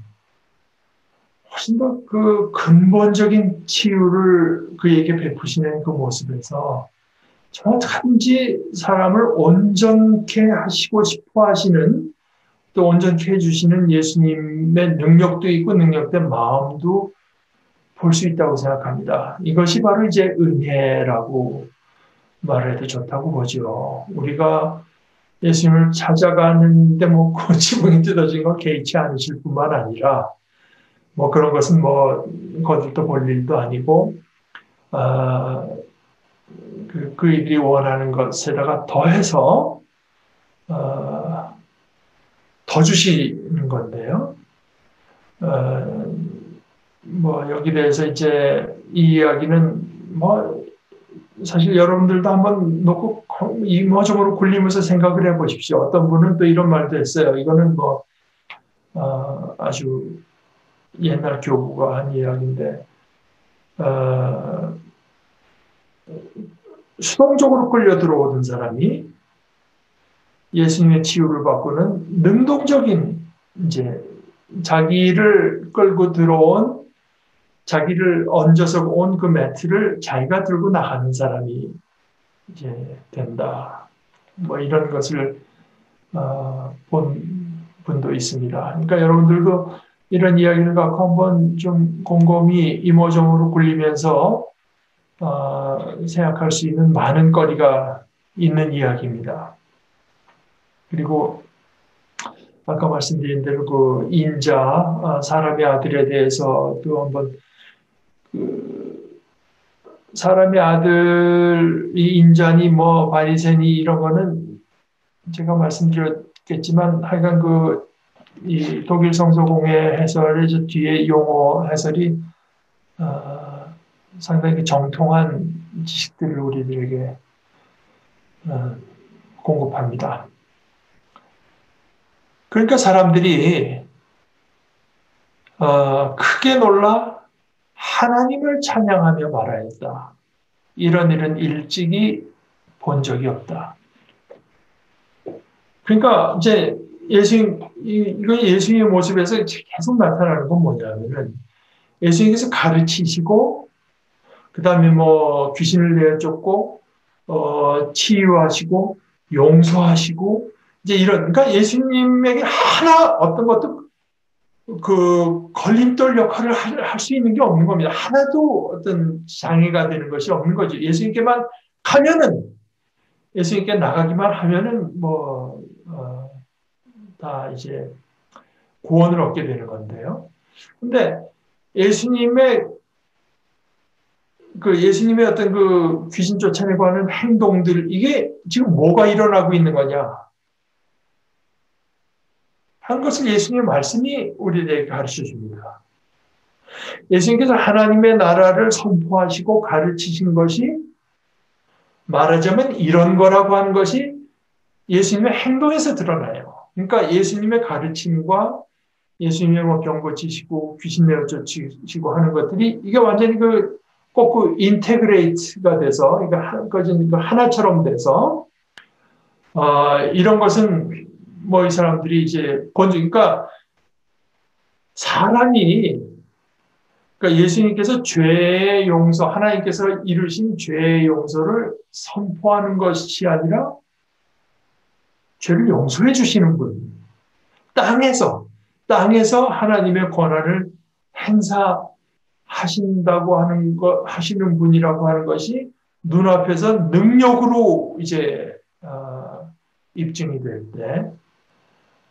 훨씬 더 그 근본적인 치유를 그에게 베푸시는 그 모습에서 정말 단지 사람을 온전케 하시고 싶어 하시는 또 온전케 해주시는 예수님의 능력도 있고 능력된 마음도 볼 수 있다고 생각합니다. 이것이 바로 이제 은혜라고 말해도 좋다고 보죠. 우리가 예수님을 찾아가는데 뭐 지붕이 뜯어진 건 개의치 않으실 뿐만 아니라 뭐 그런 것은 뭐 거들떠 볼 일도 아니고 그들이 원하는 것에다가 더해서 더 주시는 건데요. 뭐 여기 대해서 이제 이 이야기는 뭐 사실 여러분들도 한번 놓고 이모저모로 굴리면서 생각을 해보십시오. 어떤 분은 또 이런 말도 했어요. 이거는 뭐 아주 옛날 교부가 한 이야기인데 수동적으로 끌려 들어오던 사람이 예수님의 치유를 받고는 능동적인 이제 자기를 끌고 들어온 자기를 얹어서 온 그 매트를 자기가 들고 나가는 사람이 이제 된다. 뭐 이런 것을 본 분도 있습니다. 그러니까 여러분들도 이런 이야기를 갖고 한번 좀 곰곰이 이모저모로 굴리면서 생각할 수 있는 많은 거리가 있는 이야기입니다. 그리고 아까 말씀드린 대로 그 인자 사람의 아들에 대해서도 한번 그 사람의 아들이 인자니 뭐 바리새니 이런 거는 제가 말씀드렸겠지만 하여간 이 독일 성서공회 해설의 저 뒤에 용어 해설이 상당히 정통한 지식들을 우리들에게 공급합니다. 그러니까 사람들이 크게 놀라 하나님을 찬양하며 말하였다. 이런 일은 일찍이 본 적이 없다. 그러니까 이제 이거 예수님의 모습에서 계속 나타나는 건 뭐냐면은 예수님께서 가르치시고 그다음에 뭐 귀신을 내쫓고 치유하시고 용서하시고 이제 이런 그러니까 예수님에게 하나 어떤 것도 그 걸림돌 역할을 할 수 있는 게 없는 겁니다. 하나도 어떤 장애가 되는 것이 없는 거죠. 예수님께만 가면은 예수님께 나가기만 하면은 다 이제 구원을 얻게 되는 건데요. 근데 예수님의 어떤 그 귀신 쫓아내고 하는 행동들, 이게 지금 뭐가 일어나고 있는 거냐? 하는 것을 예수님의 말씀이 우리에게 가르쳐 줍니다. 예수님께서 하나님의 나라를 선포하시고 가르치신 것이 말하자면 이런 거라고 하는 것이 예수님의 행동에서 드러나요. 그러니까 예수님의 가르침과 예수님의 뭐 병 고치시고 귀신 내어 쫓으시고 하는 것들이 이게 완전히 꼭 인테그레이트가 돼서 그러니까 하나처럼 돼서 이런 것은 뭐 이 사람들이 이제 그러니까 사람이 그러니까 예수님께서 죄의 용서 하나님께서 이루신 죄의 용서를 선포하는 것이 아니라 죄를 용서해 주시는 분. 땅에서 하나님의 권한을 행사하신다고 하시는 분이라고 하는 것이 눈앞에서 능력으로 이제 입증이 될 때,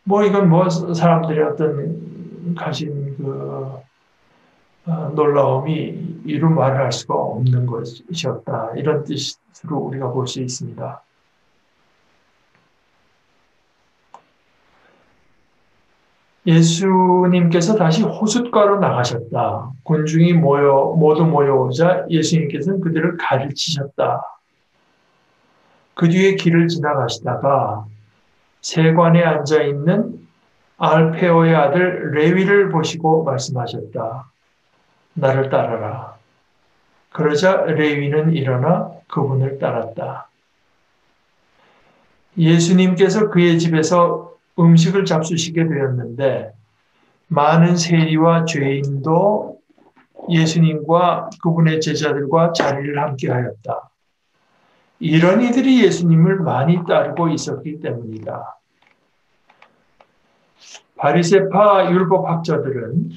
이건 사람들의 어떤 가진 놀라움이 이루 말할 수가 없는 것이었다. 이런 뜻으로 우리가 볼 수 있습니다. 예수님께서 다시 호숫가로 나가셨다. 군중이 모두 모여오자 예수님께서는 그들을 가르치셨다. 그 뒤에 길을 지나가시다가 세관에 앉아있는 알페오의 아들 레위를 보시고 말씀하셨다. 나를 따라라. 그러자 레위는 일어나 그분을 따랐다. 예수님께서 그의 집에서 음식을 잡수시게 되었는데 많은 세리와 죄인도 예수님과 그분의 제자들과 자리를 함께 하였다. 이런 이들이 예수님을 많이 따르고 있었기 때문이다. 바리새파 율법학자들은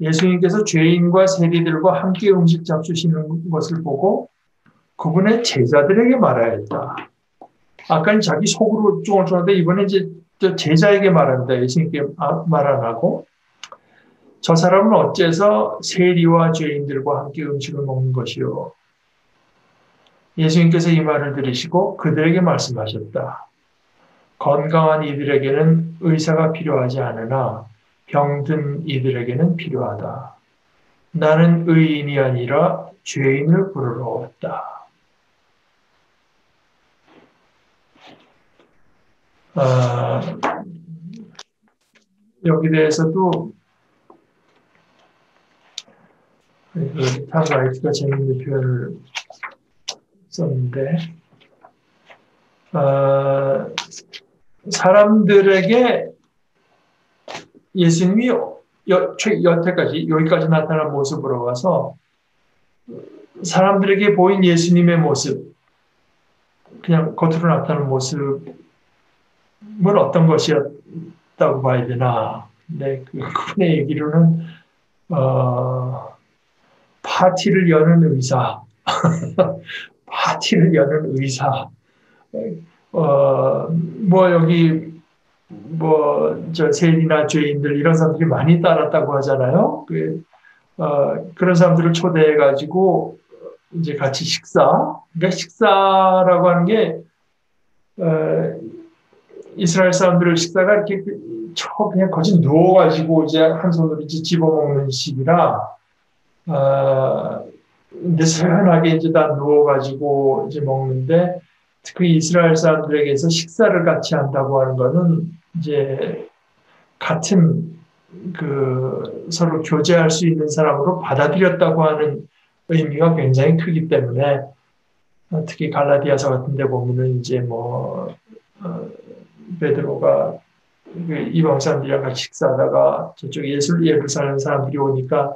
예수님께서 죄인과 세리들과 함께 음식 잡수시는 것을 보고 그분의 제자들에게 말하였다. 아까는 자기 속으로 쫑알쫑알한데 이번에 이제 제자에게 말한다. 예수님께 말 안 하고 저 사람은 어째서 세리와 죄인들과 함께 음식을 먹는 것이요. 예수님께서 이 말을 들으시고 그들에게 말씀하셨다. 건강한 이들에게는 의사가 필요하지 않으나 병든 이들에게는 필요하다. 나는 의인이 아니라 죄인을 부르러 왔다. 아, 여기 대해서도 탐 라이트가 재밌는 표현을 썼는데, 사람들에게 예수님이 여태까지 여기까지 나타난 모습으로 와서 사람들에게 보인 예수님의 모습, 그냥 겉으로 나타나는 모습은 어떤 것이었다고 봐야 되나? 근데 그분의 얘기로는 파티를 여는 의사, 파티를 여는 의사. 뭐 여기 저 세리나 죄인들 이런 사람들이 많이 따랐다고 하잖아요. 그런 사람들을 초대해 가지고 이제 같이 식사. 그러니까 식사라고 하는 게 이스라엘 사람들 식사가 이렇게 그냥 거진 누워가지고 이제 한 손으로 이제 집어먹는 식이라 근데 서연하게 이제 다 누워가지고 이제 먹는데 특히 이스라엘 사람들에게서 식사를 같이 한다고 하는 거는 이제 같은 서로 교제할 수 있는 사람으로 받아들였다고 하는 의미가 굉장히 크기 때문에 특히 갈라디아서 같은 데 보면은 이제 베드로가 이방 사람들이랑 같이 식사하다가 저쪽 예루살렘 사람들이 오니까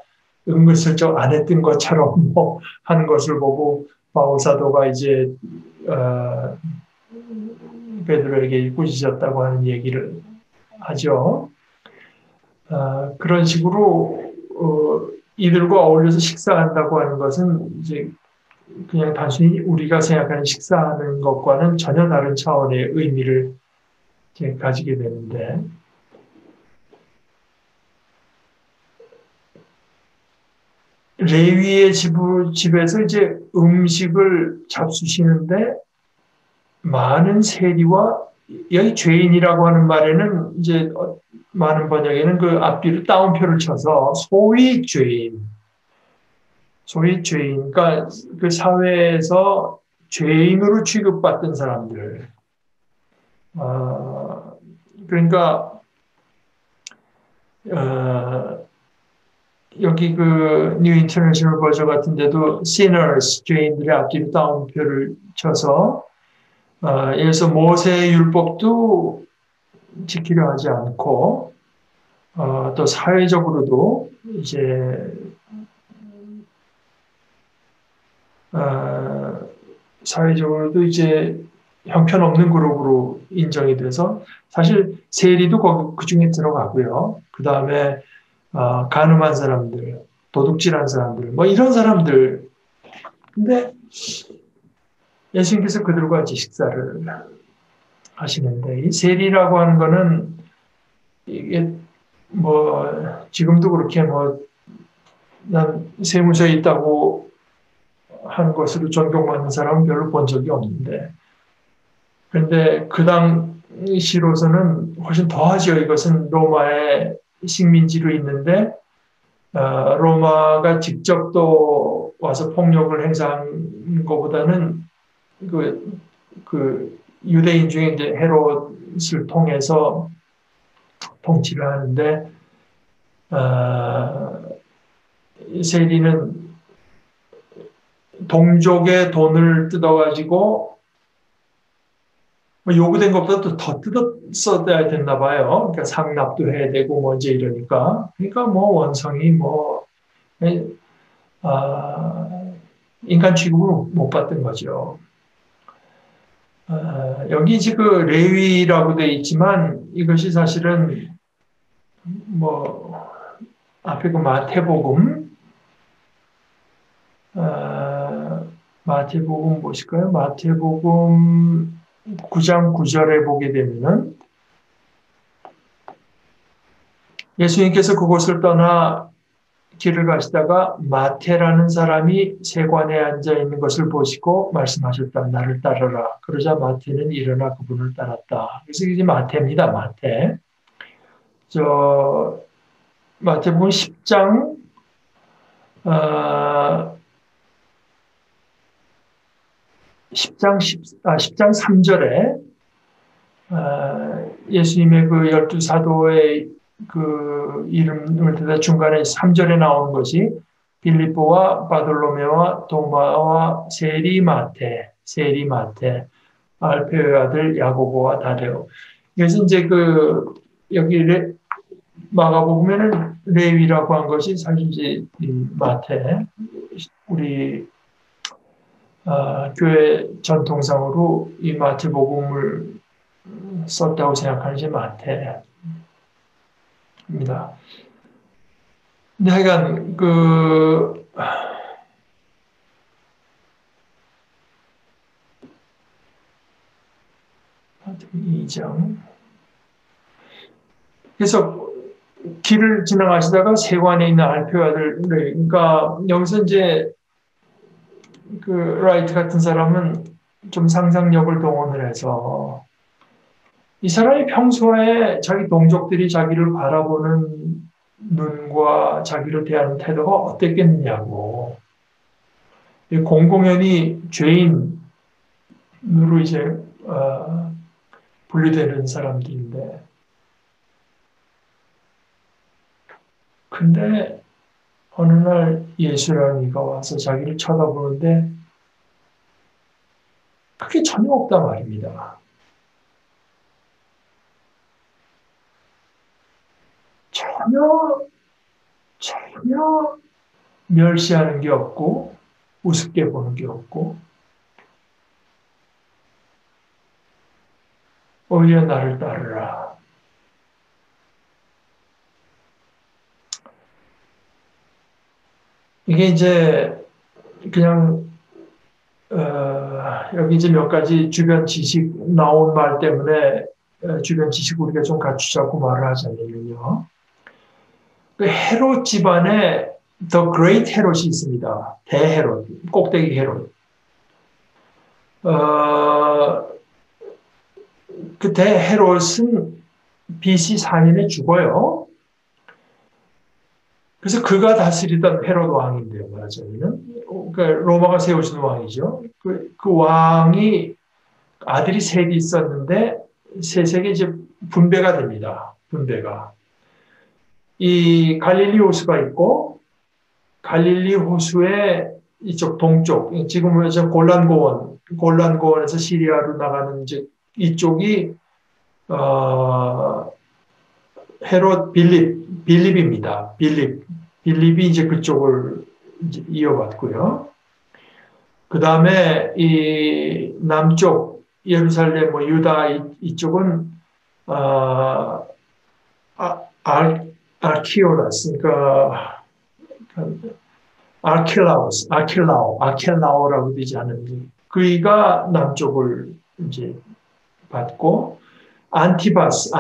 은근슬쩍 안 했던 것처럼 하는 것을 보고 바울 사도가 이제 베드로에게 꾸짖었다고 하는 얘기를 하죠. 그런 식으로 이들과 어울려서 식사한다고 하는 것은 이제 그냥 단순히 우리가 생각하는 식사하는 것과는 전혀 다른 차원의 의미를 가지게 되는데 레위의 집에서 이제 음식을 잡수시는데 많은 세리와 여기 죄인이라고 하는 말에는 이제 많은 번역에는 그 앞뒤로 따옴표를 쳐서 소위 죄인, 그러니까 그 사회에서 죄인으로 취급받던 사람들. 그러니까 여기 뉴 인터내셔널 버전 같은 데도 sinners, 죄인들의 앞뒤로 따옴표를 쳐서 예를 들어서 모세의 율법도 지키려 하지 않고 또 사회적으로도 이제 형편없는 그룹으로 인정이 돼서 사실 세리도 그 중에 들어가고요. 그 다음에 간음한 사람들, 도둑질한 사람들, 뭐 이런 사람들. 근데 예수님께서 그들과 같이 식사를 하시는데 이 세리라고 하는 거는 이게 지금도 그렇게 난 세무서에 있다고 하는 것으로 존경받는 사람은 별로 본 적이 없는데 그런데 그 당시로서는 훨씬 더하죠. 이것은 로마의 식민지로 있는데 로마가 직접 또 와서 폭력을 행사하는 것보다는 그 유대인 중에 이제 헤롯을 통해서 통치를 하는데 세리는 동족의 돈을 뜯어가지고 요구된 것보다 더 뜯어 써야 됐나 봐요. 그러니까 상납도 해야 되고 이제 이러니까. 그러니까 원성이 인간 취급을 못 받던 거죠. 여기 이제 그 레위라고 돼 있지만 이것이 사실은 앞에 그 마태복음 보실까요? 마태복음 9장 9절에 보게 되면은 예수님께서 그곳을 떠나 길을 가시다가 마태라는 사람이 세관에 앉아 있는 것을 보시고 말씀하셨다. 나를 따르라. 그러자 마태는 일어나 그분을 따랐다. 그래서 이제 마태입니다. 마태복음 10장 10장 3절에 예수님의 그 12사도의 그 이름을 듣다 중간에 3절에 나오는 것이 빌립보와 바돌로메와 도마와 세리마테, 알페오의 아들 야고보와 다데오. 그래서 이제 그 여기 마가복음에는 레위라고 한 것이 사실 이제 마태 우리 교회 전통상으로 이 마태복음을 썼다고 생각하는 게 마태입니다. 근데 하여간 그 2장 그래서 길을 지나가시다가 세관에 있는 알페오 아들 그러니까 여기서 이제 그 라이트 같은 사람은 좀 상상력을 동원을 해서 이 사람이 평소에 자기 동족들이 자기를 바라보는 눈과 자기를 대하는 태도가 어땠겠느냐고. 공공연히 죄인으로 이제 분류되는 사람들인데, 근데 어느 날 예수라는 이가 와서 자기를 쳐다보는데 그게 전혀 없단 말입니다. 전혀 멸시하는 게 없고 우습게 보는 게 없고 오히려 나를 따르라. 이게 이제 그냥 여기 이제 몇 가지 주변 지식 나온 말 때문에 주변 지식 우리가 좀 갖추자고 말을 하자면요. 그 헤롯 집안에 더 그레이트 헤롯이 있습니다. 대헤롯, 꼭대기 헤롯. 그 대헤롯은 BC 4년에 죽어요. 그래서 그가 다스리던 헤롯 왕인데요, 말하자면은. 그러니까 로마가 세우신 왕이죠. 그 왕이 아들이 셋이 있었는데 셋에게 이제 분배가 됩니다. 분배가. 이 갈릴리 호수가 있고 갈릴리 호수의 이쪽 동쪽, 지금은 골란고원에서 시리아로 나가는 이제 이쪽이 헤롯 빌립입니다. 빌립이 이제 그쪽을 이제 이어받고요. 그 다음에 이 남쪽 예루살렘, 뭐 유다 이쪽은 아키오라스, 그러니까 아킬라오라고 되지 않은지 그이가 남쪽을 이제 받고 안티파스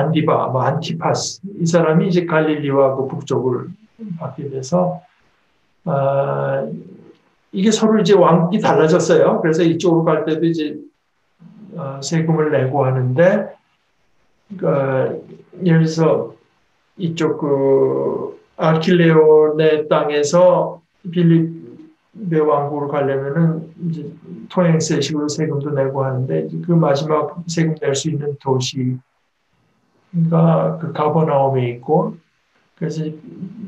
이 사람이 이제 갈릴리와 그 북쪽을 받게 돼서 이게 서로 이제 왕이 달라졌어요. 그래서 이쪽으로 갈 때도 이제 세금을 내고 하는데 예를 들어서 이쪽 그 아킬레온의 땅에서 빌립의 왕국으로 가려면은 이제 통행세식으로 세금도 내고 하는데 그 마지막 세금 낼 수 있는 도시가 그 가버나움에 있고 그래서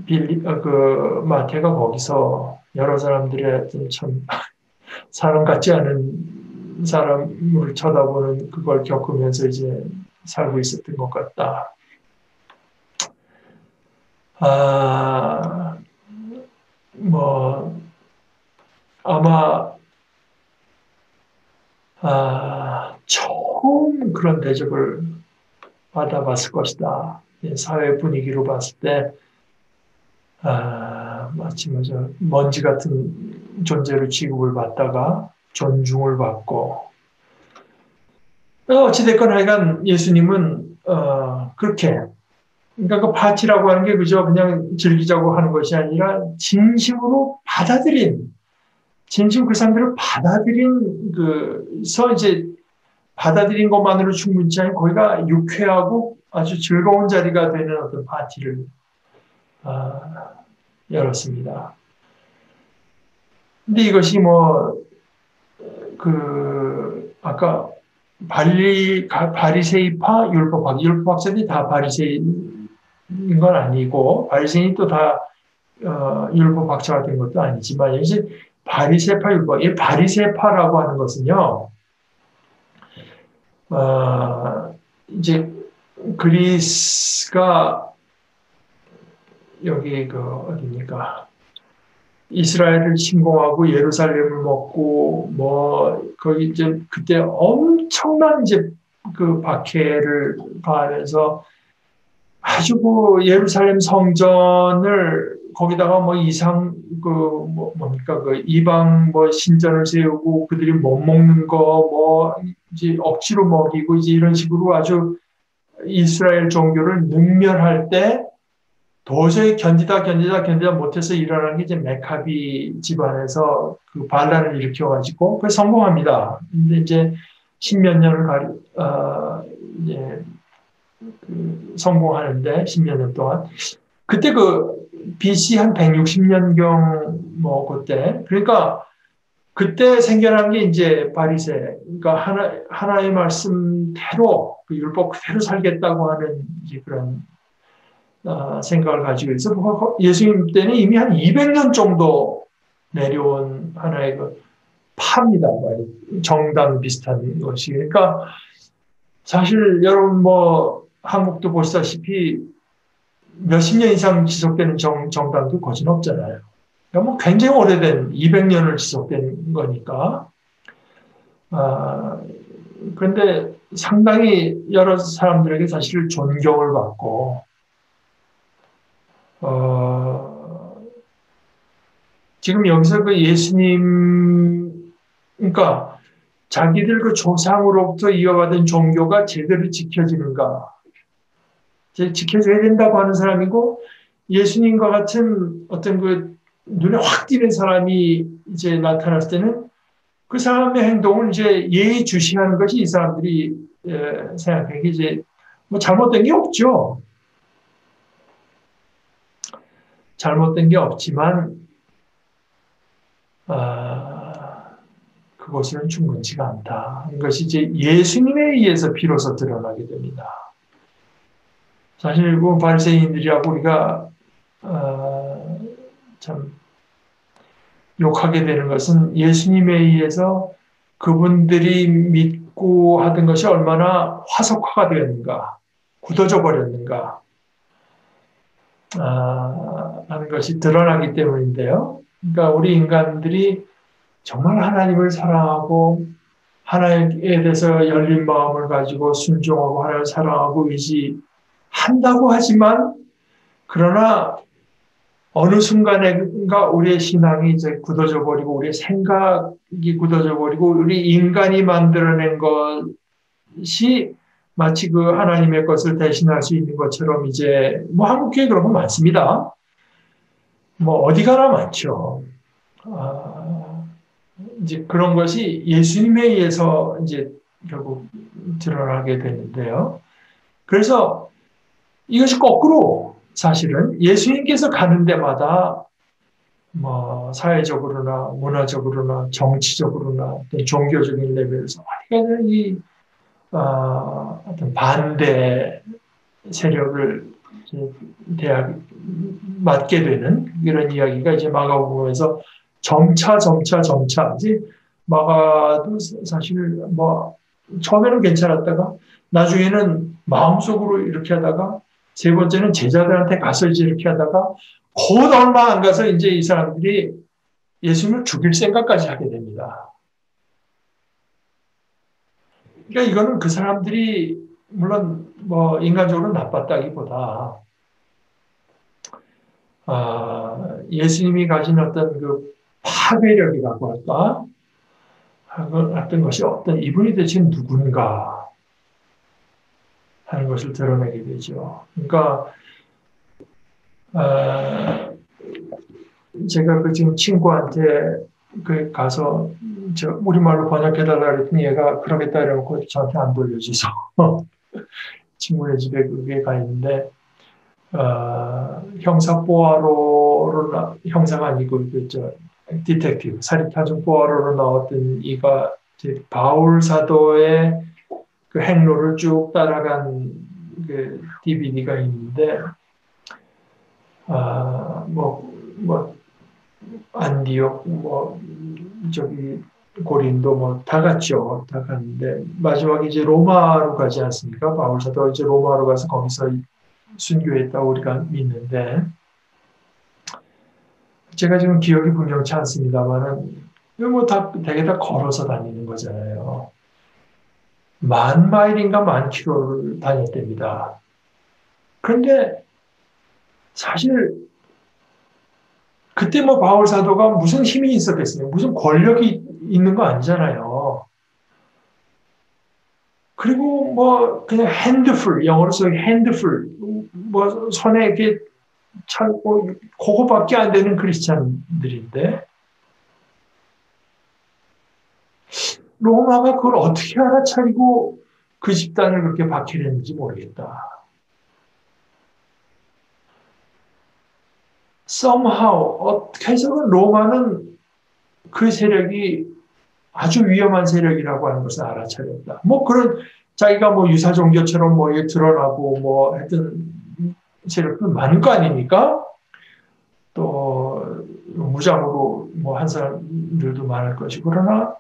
그 마태가 거기서 여러 사람들의 참 사람 같지 않은 사람을 쳐다보는 그걸 겪으면서 이제 살고 있었던 것 같다. 뭐 아마 처음 그런 대접을 받아봤을 것이다. 사회 분위기로 봤을 때 마치 먼지 같은 존재로 취급을 받다가 존중을 받고 어찌됐건 하여간 예수님은 그렇게 그러니까 그 파티라고 하는 게 그저 그냥 즐기자고 하는 것이 아니라 진심으로 받아들인 진심 그 사람들을 받아들인 그서 이제 받아들인 것만으로 충분치 않은 거기가 유쾌하고 아주 즐거운 자리가 되는 어떤 파티를 열었습니다. 근데 이것이 아까 바리새이파, 율법학자들이 다 바리새인 건 아니고, 바리새인이 또 다 율법학자가 된 것도 아니지만, 이제 바리새파 율법, 이 바리새파라고 하는 것은요, 이제 그리스가 여기 어디입니까? 이스라엘을 침공하고 예루살렘을 먹고 거기 이제 그때 엄청난 이제 그 박해를 가하면서 아주 예루살렘 성전을 거기다가 뭡니까 이방 신전을 세우고 그들이 못 먹는 거 이제 억지로 먹이고 이제 이런 식으로 아주 이스라엘 종교를 능멸할 때 도저히 견디다 못해서 일어난 게 이제 메카비 집안에서 그 반란을 일으켜가지고 그 성공합니다. 근데 이제 십몇 년을 이제 성공하는데 십몇 년 동안 그때 BC 한 160년경 그때 그러니까 그때 생겨난 게 이제 바리새 그러니까 하나의 말씀대로 그 율법 그대로 살겠다고 하는 이제 그런 생각을 가지고 있어. 예수님 때는 이미 한 200년 정도 내려온 하나의 파입니다. 정당 비슷한 것이. 그러니까 사실 여러분 한국도 보시다시피 몇십 년 이상 지속되는 정당도 거진 없잖아요. 그러니까 굉장히 오래된 200년을 지속된 거니까. 그런데 상당히 여러 사람들에게 사실 존경을 받고 지금 여기서 예수님, 그러니까 자기들 조상으로부터 이어받은 종교가 제대로 지켜지는가? 지켜져야 된다고 하는 사람이고, 예수님과 같은 어떤 눈에 확 띄는 사람이 이제 나타났을 때는 그 사람의 행동을 이제 예의주시하는 것이 이 사람들이 생각하기에 이제 잘못된 게 없죠. 잘못된 게 없지만 그것은 충분치가 않다. 이것이 이제 예수님에 의해서 비로소 드러나게 됩니다. 사실 바리새인들이라고 우리가 참 욕하게 되는 것은 예수님에 의해서 그분들이 믿고 하던 것이 얼마나 화석화가 되었는가, 굳어져 버렸는가 하는 것이 드러나기 때문인데요. 그러니까 우리 인간들이 정말 하나님을 사랑하고 하나님에 대해서 열린 마음을 가지고 순종하고 하나님을 사랑하고 의지한다고 하지만 그러나 어느 순간인가 우리의 신앙이 이제 굳어져 버리고 우리의 생각이 굳어져 버리고 우리 인간이 만들어낸 것이 마치 하나님의 것을 대신할 수 있는 것처럼 이제 한국교회 그런 거 많습니다. 어디 가나 많죠. 이제 그런 것이 예수님에 의해서 이제 결국 드러나게 되는데요. 그래서 이것이 거꾸로 사실은 예수님께서 가는 데마다 사회적으로나 문화적으로나 정치적으로나 어떤 종교적인 레벨에서 어디가든 어떤 반대 세력을 맞게 되는 이런 이야기가 이제 마가복음에서 점차 이제 마가도 사실 처음에는 괜찮았다가 나중에는 마음속으로 이렇게 하다가 세 번째는 제자들한테 가서 이제 이렇게 하다가 곧 얼마 안 가서 이제 이 사람들이 예수님을 죽일 생각까지 하게 됩니다. 그러니까 이거는 그 사람들이 물론 인간적으로 나빴다기보다 예수님이 가진 어떤 파괴력이라고 할까? 어떤 것이 이분이 대체 누군가 하는 것을 드러내게 되죠. 그러니까 제가 지금 친구한테 가서 우리말로 번역해달라 그랬더니 얘가 그러겠다 이러고 저한테 안 돌려줘서 친구네 집에 그게 가 있는데 형사 포아로로 형사가 아니고 디텍티브 사립타종 포아로로 나왔던 이가 바울 사도의 그 행로를 쭉 따라간 그 DVD가 있는데, 뭐, 안디옥, 저기, 고린도 다 갔죠. 다 갔는데, 마지막에 이제 로마로 가지 않습니까? 바울 사도가 이제 로마로 가서 거기서 순교했다고 우리가 믿는데, 제가 지금 기억이 분명치 않습니다만은, 되게 다 걸어서 다니는 거잖아요. 10,000마일인가 10,000km를 다녔답니다. 그런데 사실 그때 바울 사도가 무슨 힘이 있었겠어요? 무슨 권력이 있는 거 아니잖아요. 그리고 그냥 핸드풀, 영어로 써 핸드풀, 손에 이렇게 차고 그거밖에 안 되는 크리스찬들인데 로마가 그걸 어떻게 알아차리고 그 집단을 그렇게 박해냈는지 모르겠다. somehow 어떻게 해서는 로마는 그 세력이 아주 위험한 세력이라고 하는 것을 알아차렸다. 그런 자기가 유사 종교처럼 이게 드러나고 하여튼 세력은 많은 거 아닙니까? 또 무장으로 한 사람들도 많을 것이고 그러나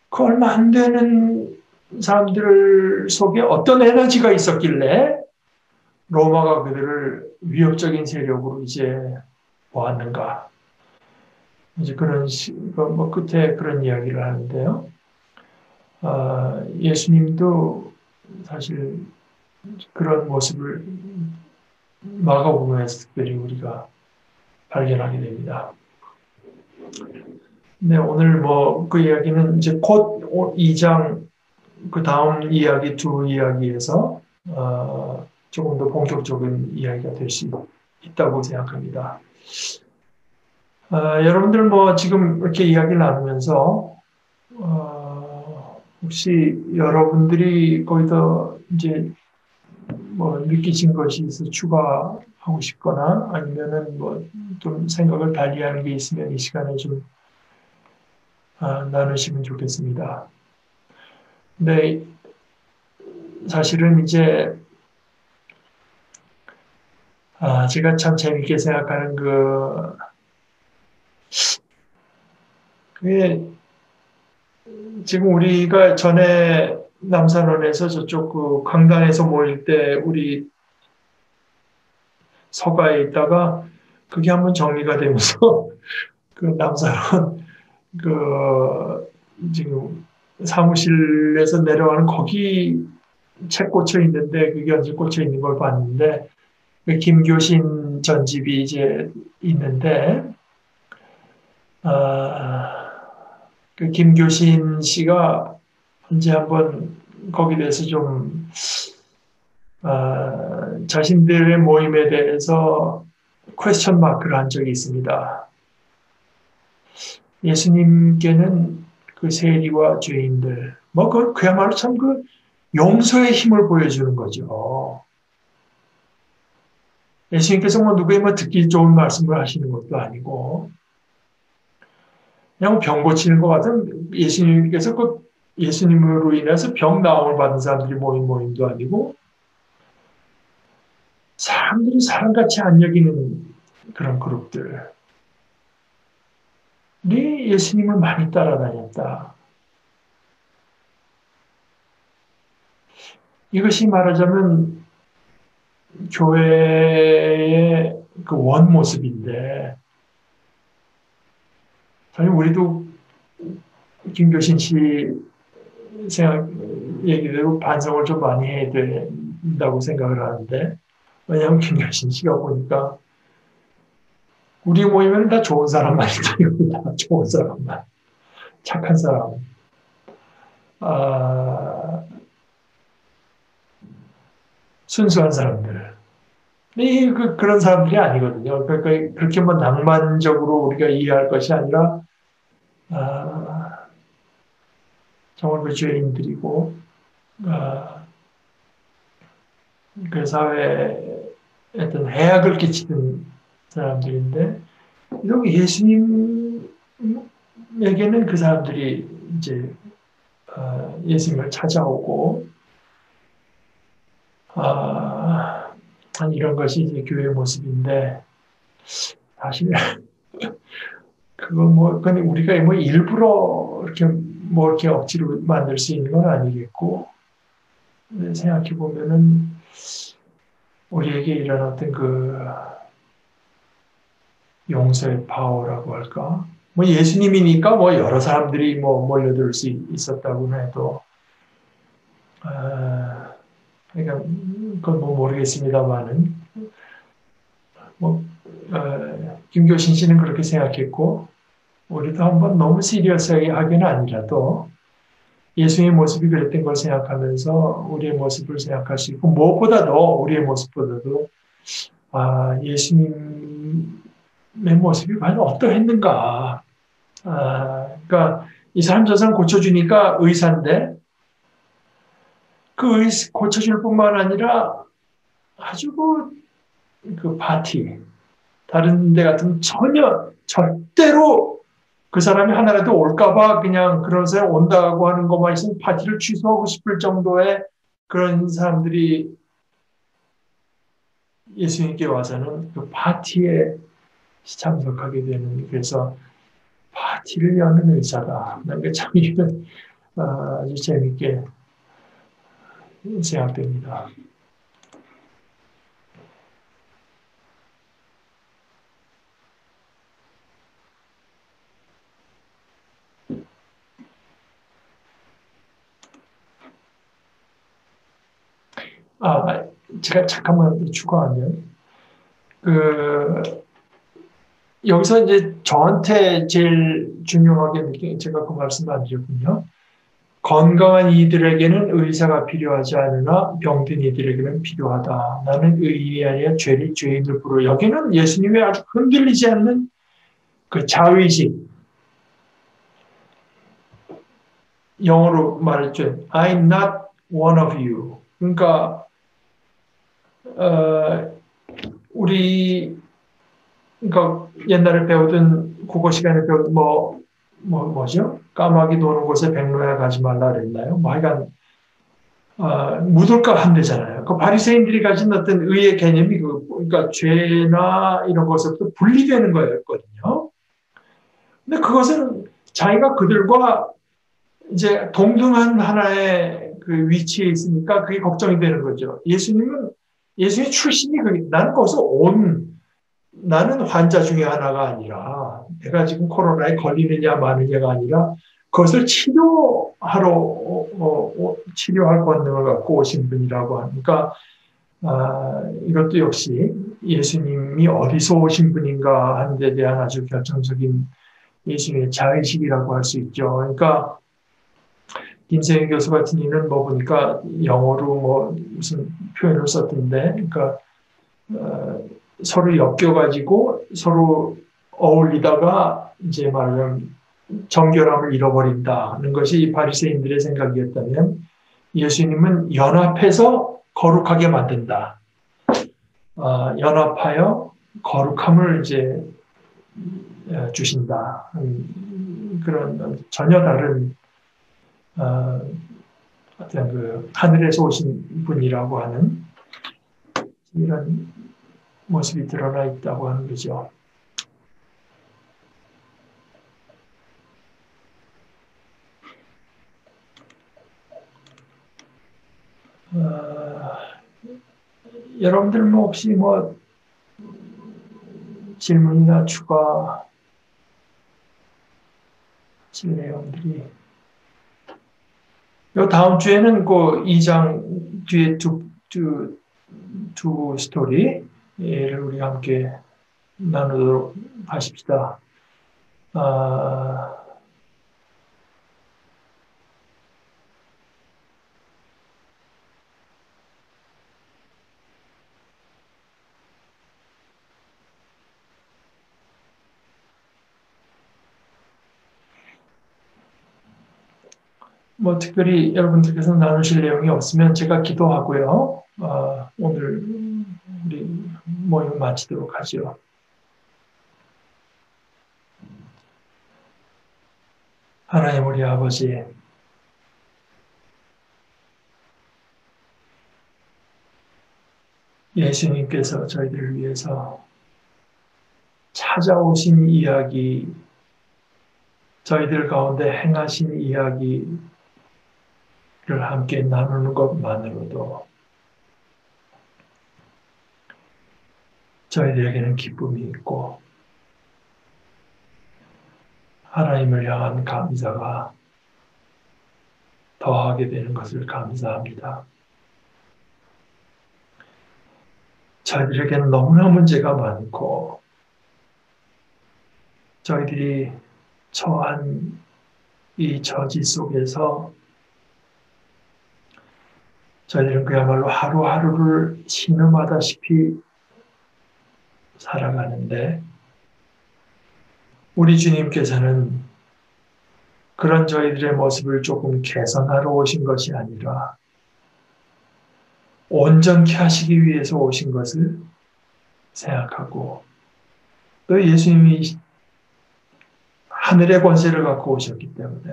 그 얼마 안 되는 사람들 속에 어떤 에너지가 있었길래 로마가 그들을 위협적인 세력으로 이제 보았는가. 이제 끝에 그런 이야기를 하는데요. 예수님도 사실 그런 모습을 마가복음에서 특별히 우리가 발견하게 됩니다. 네, 오늘 그 이야기는 이제 곧 2장 그 다음 이야기 두 이야기에서 조금 더 본격적인 이야기가 될 수 있다고 생각합니다. 여러분들 지금 이렇게 이야기를 나누면서 혹시 여러분들이 거기서 이제 느끼신 것이 있어 추가하고 싶거나 아니면은 좀 생각을 달리하는 게 있으면 이 시간에 좀 나누시면 좋겠습니다. 근데 사실은 이제 제가 참 재밌게 생각하는 그게 지금 우리가 전에 남산원에서 저쪽 그 강단에서 모일 때 우리 서가에 있다가 그게 한번 정리가 되면서 그 남산원 지금 사무실에서 내려가는 거기 책 꽂혀 있는데 그게 언제 꽂혀 있는 걸 봤는데 그 김교신 전집이 이제 있는데 그 김교신 씨가 언제 한번 거기에 대해서 좀 자신들의 모임에 대해서 퀘스천 마크를 한 적이 있습니다. 예수님께는 그 세리와 죄인들, 그야말로 참 용서의 힘을 보여주는 거죠. 예수님께서 누구의 듣기 좋은 말씀을 하시는 것도 아니고, 그냥 병 고치는 것 같은 예수님께서 예수님으로 인해서 병 나음을 받은 사람들이 모인 모임도 아니고, 사람들이 사람같이 안 여기는 그런 그룹들이 예수님을 많이 따라다녔다. 이것이 말하자면 교회의 그 원 모습인데, 사실 우리도 김교신 씨 얘기대로 반성을 좀 많이 해야 된다고 생각을 하는데, 왜냐하면 김교신 씨가 보니까 우리 모이면 다 좋은 사람만 있다. 다 좋은 사람만. 착한 사람. 순수한 사람들. 그런 사람들이 아니거든요. 그러니까 그렇게 낭만적으로 우리가 이해할 것이 아니라, 정말 그 죄인들이고, 그 사회에 어떤 해악을 끼치는 사람들인데, 이런 예수님에게는 그 사람들이 이제 예수님을 찾아오고 이런 것이 이제 교회의 모습인데, 사실 그거 뭐 그냥 우리가 뭐 일부러 이렇게 뭐 이렇게 억지로 만들 수 있는 건 아니겠고, 근데 생각해 보면은 우리에게 이런 어떤 그 용서의 파워라고 할까? 뭐 예수님이니까 뭐 여러 사람들이 뭐 몰려들 수 있었다고는 해도, 아, 그러니까 그건 뭐 모르겠습니다만은 뭐 김교신 씨는 그렇게 생각했고, 우리도 한번 너무 시리어스하게 하기는 아니라도 예수의 모습이 그랬던 걸 생각하면서 우리의 모습을 생각할 수 있고, 무엇보다도 우리의 모습보다도 예수님의 모습이 과연 어떠했는가. 그러니까 이 사람 저 사람 고쳐주니까 의사인데, 그 고쳐줄 뿐만 아니라 아주 그 파티, 다른 데 같으면 전혀 절대로 그 사람이 하나라도 올까봐 그냥 그런 사람 온다고 하는 것만 있으면 파티를 취소하고 싶을 정도의 그런 사람들이 예수님께 와서는 그 파티에 참석하게 되는, 그래서 파티를 여는 의사다. 참 이건 아주 재밌게 생각됩니다. 아, 제가 잠깐만 추가하면, 그, 여기서 이제 저한테 제일 중요하게 느낀, 제가 그 말씀 안 드렸군요. 건강한 이들에게는 의사가 필요하지 않으나 병든 이들에게는 필요하다. 나는 의인이 아니라 죄인을 부르. 여기는 예수님의 아주 흔들리지 않는 그 자의식, 영어로 말했죠. I'm not one of you. 그러니까 어, 우리 그러니까 옛날에 배우던 국어 시간에 배우던 뭐죠? 까마귀 도는 곳에 백로야 가지 말라 그랬나요? 뭐 하여간 묻을까 한대잖아요. 그 바리새인들이 가진 어떤 의의 개념이 그러니까 죄나 이런 것에부터 분리되는 거였거든요. 근데 그것은 자기가 그들과 이제 동등한 하나의 그 위치에 있으니까 그게 걱정이 되는 거죠. 예수님 출신이 나는 거기서 나는 환자 중에 하나가 아니라 내가 지금 코로나에 걸리느냐 마느냐가 아니라 그것을 치료할 권능을 갖고 오신 분이라고 하니까, 이것도 역시 예수님이 어디서 오신 분인가 하는 데 대한 아주 결정적인 예수님의 자의식이라고 할 수 있죠. 그러니까 김세영 교수 같은 이는 뭐 보니까 영어로 뭐 무슨 표현을 썼던데, 그러니까 어, 서로 엮여가지고 서로 어울리다가 이제 말하면 정결함을 잃어버린다는 것이 바리새인들의 생각이었다면, 예수님은 연합해서 거룩하게 만든다. 연합하여 거룩함을 이제 주신다. 그런 전혀 다른 어떤 그 하늘에서 오신 분이라고 하는 이런 모습이 드러나 있다고 하는 거죠. 어, 여러분들 뭐 혹시 뭐 질문이나 추가하실 내용들이, 요 다음 주에는 그 2장 뒤에 두 스토리를 우리 함께 나누도록 하십시다. 아, 뭐 특별히 여러분들께서 나누실 내용이 없으면 제가 기도하고요. 오늘 우리 모임 마치도록 하죠. 하나님 우리 아버지, 예수님께서 저희들을 위해서 찾아오신 이야기, 저희들 가운데 행하신 이야기를 함께 나누는 것만으로도 저희들에게는 기쁨이 있고 하나님을 향한 감사가 더하게 되는 것을 감사합니다. 저희들에게는 너무나 문제가 많고 저희들이 처한 이 처지 속에서 저희들은 그야말로 하루하루를 신음하다시피 살아가는데 우리 주님께서는 그런 저희들의 모습을 조금 개선하러 오신 것이 아니라 온전케 하시기 위해서 오신 것을 생각하고 또 예수님이 하늘의 권세를 갖고 오셨기 때문에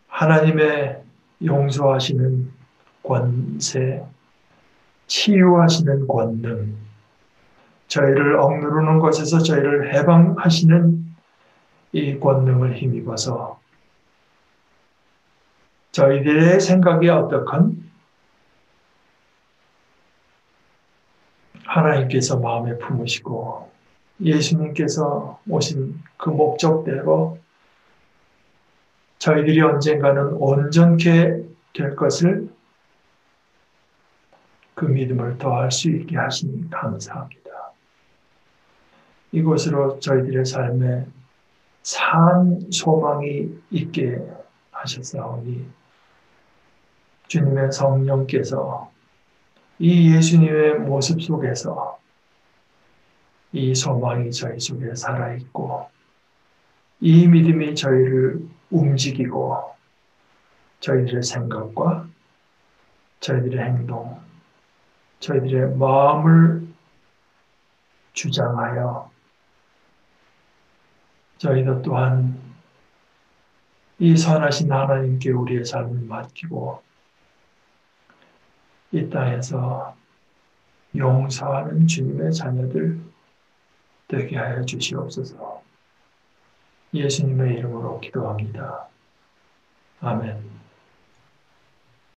하나님의 용서하시는 권세, 치유하시는 권능, 저희를 억누르는 것에서 저희를 해방하시는 이 권능을 힘입어서 저희들의 생각이 어떻건 하나님께서 마음에 품으시고 예수님께서 오신 그 목적대로 저희들이 언젠가는 온전케 될 것을 그 믿음을 더할 수 있게 하시니 감사합니다. 이곳으로 저희들의 삶에 산 소망이 있게 하셨사오니 주님의 성령께서 이 예수님의 모습 속에서 이 소망이 저희 속에 살아있고 이 믿음이 저희를 움직이고 저희들의 생각과 저희들의 행동, 저희들의 마음을 주장하여 저희도 또한 이 선하신 하나님께 우리의 삶을 맡기고 이 땅에서 용서하는 주님의 자녀들 되게 하여 주시옵소서. 예수님의 이름으로 기도합니다. 아멘.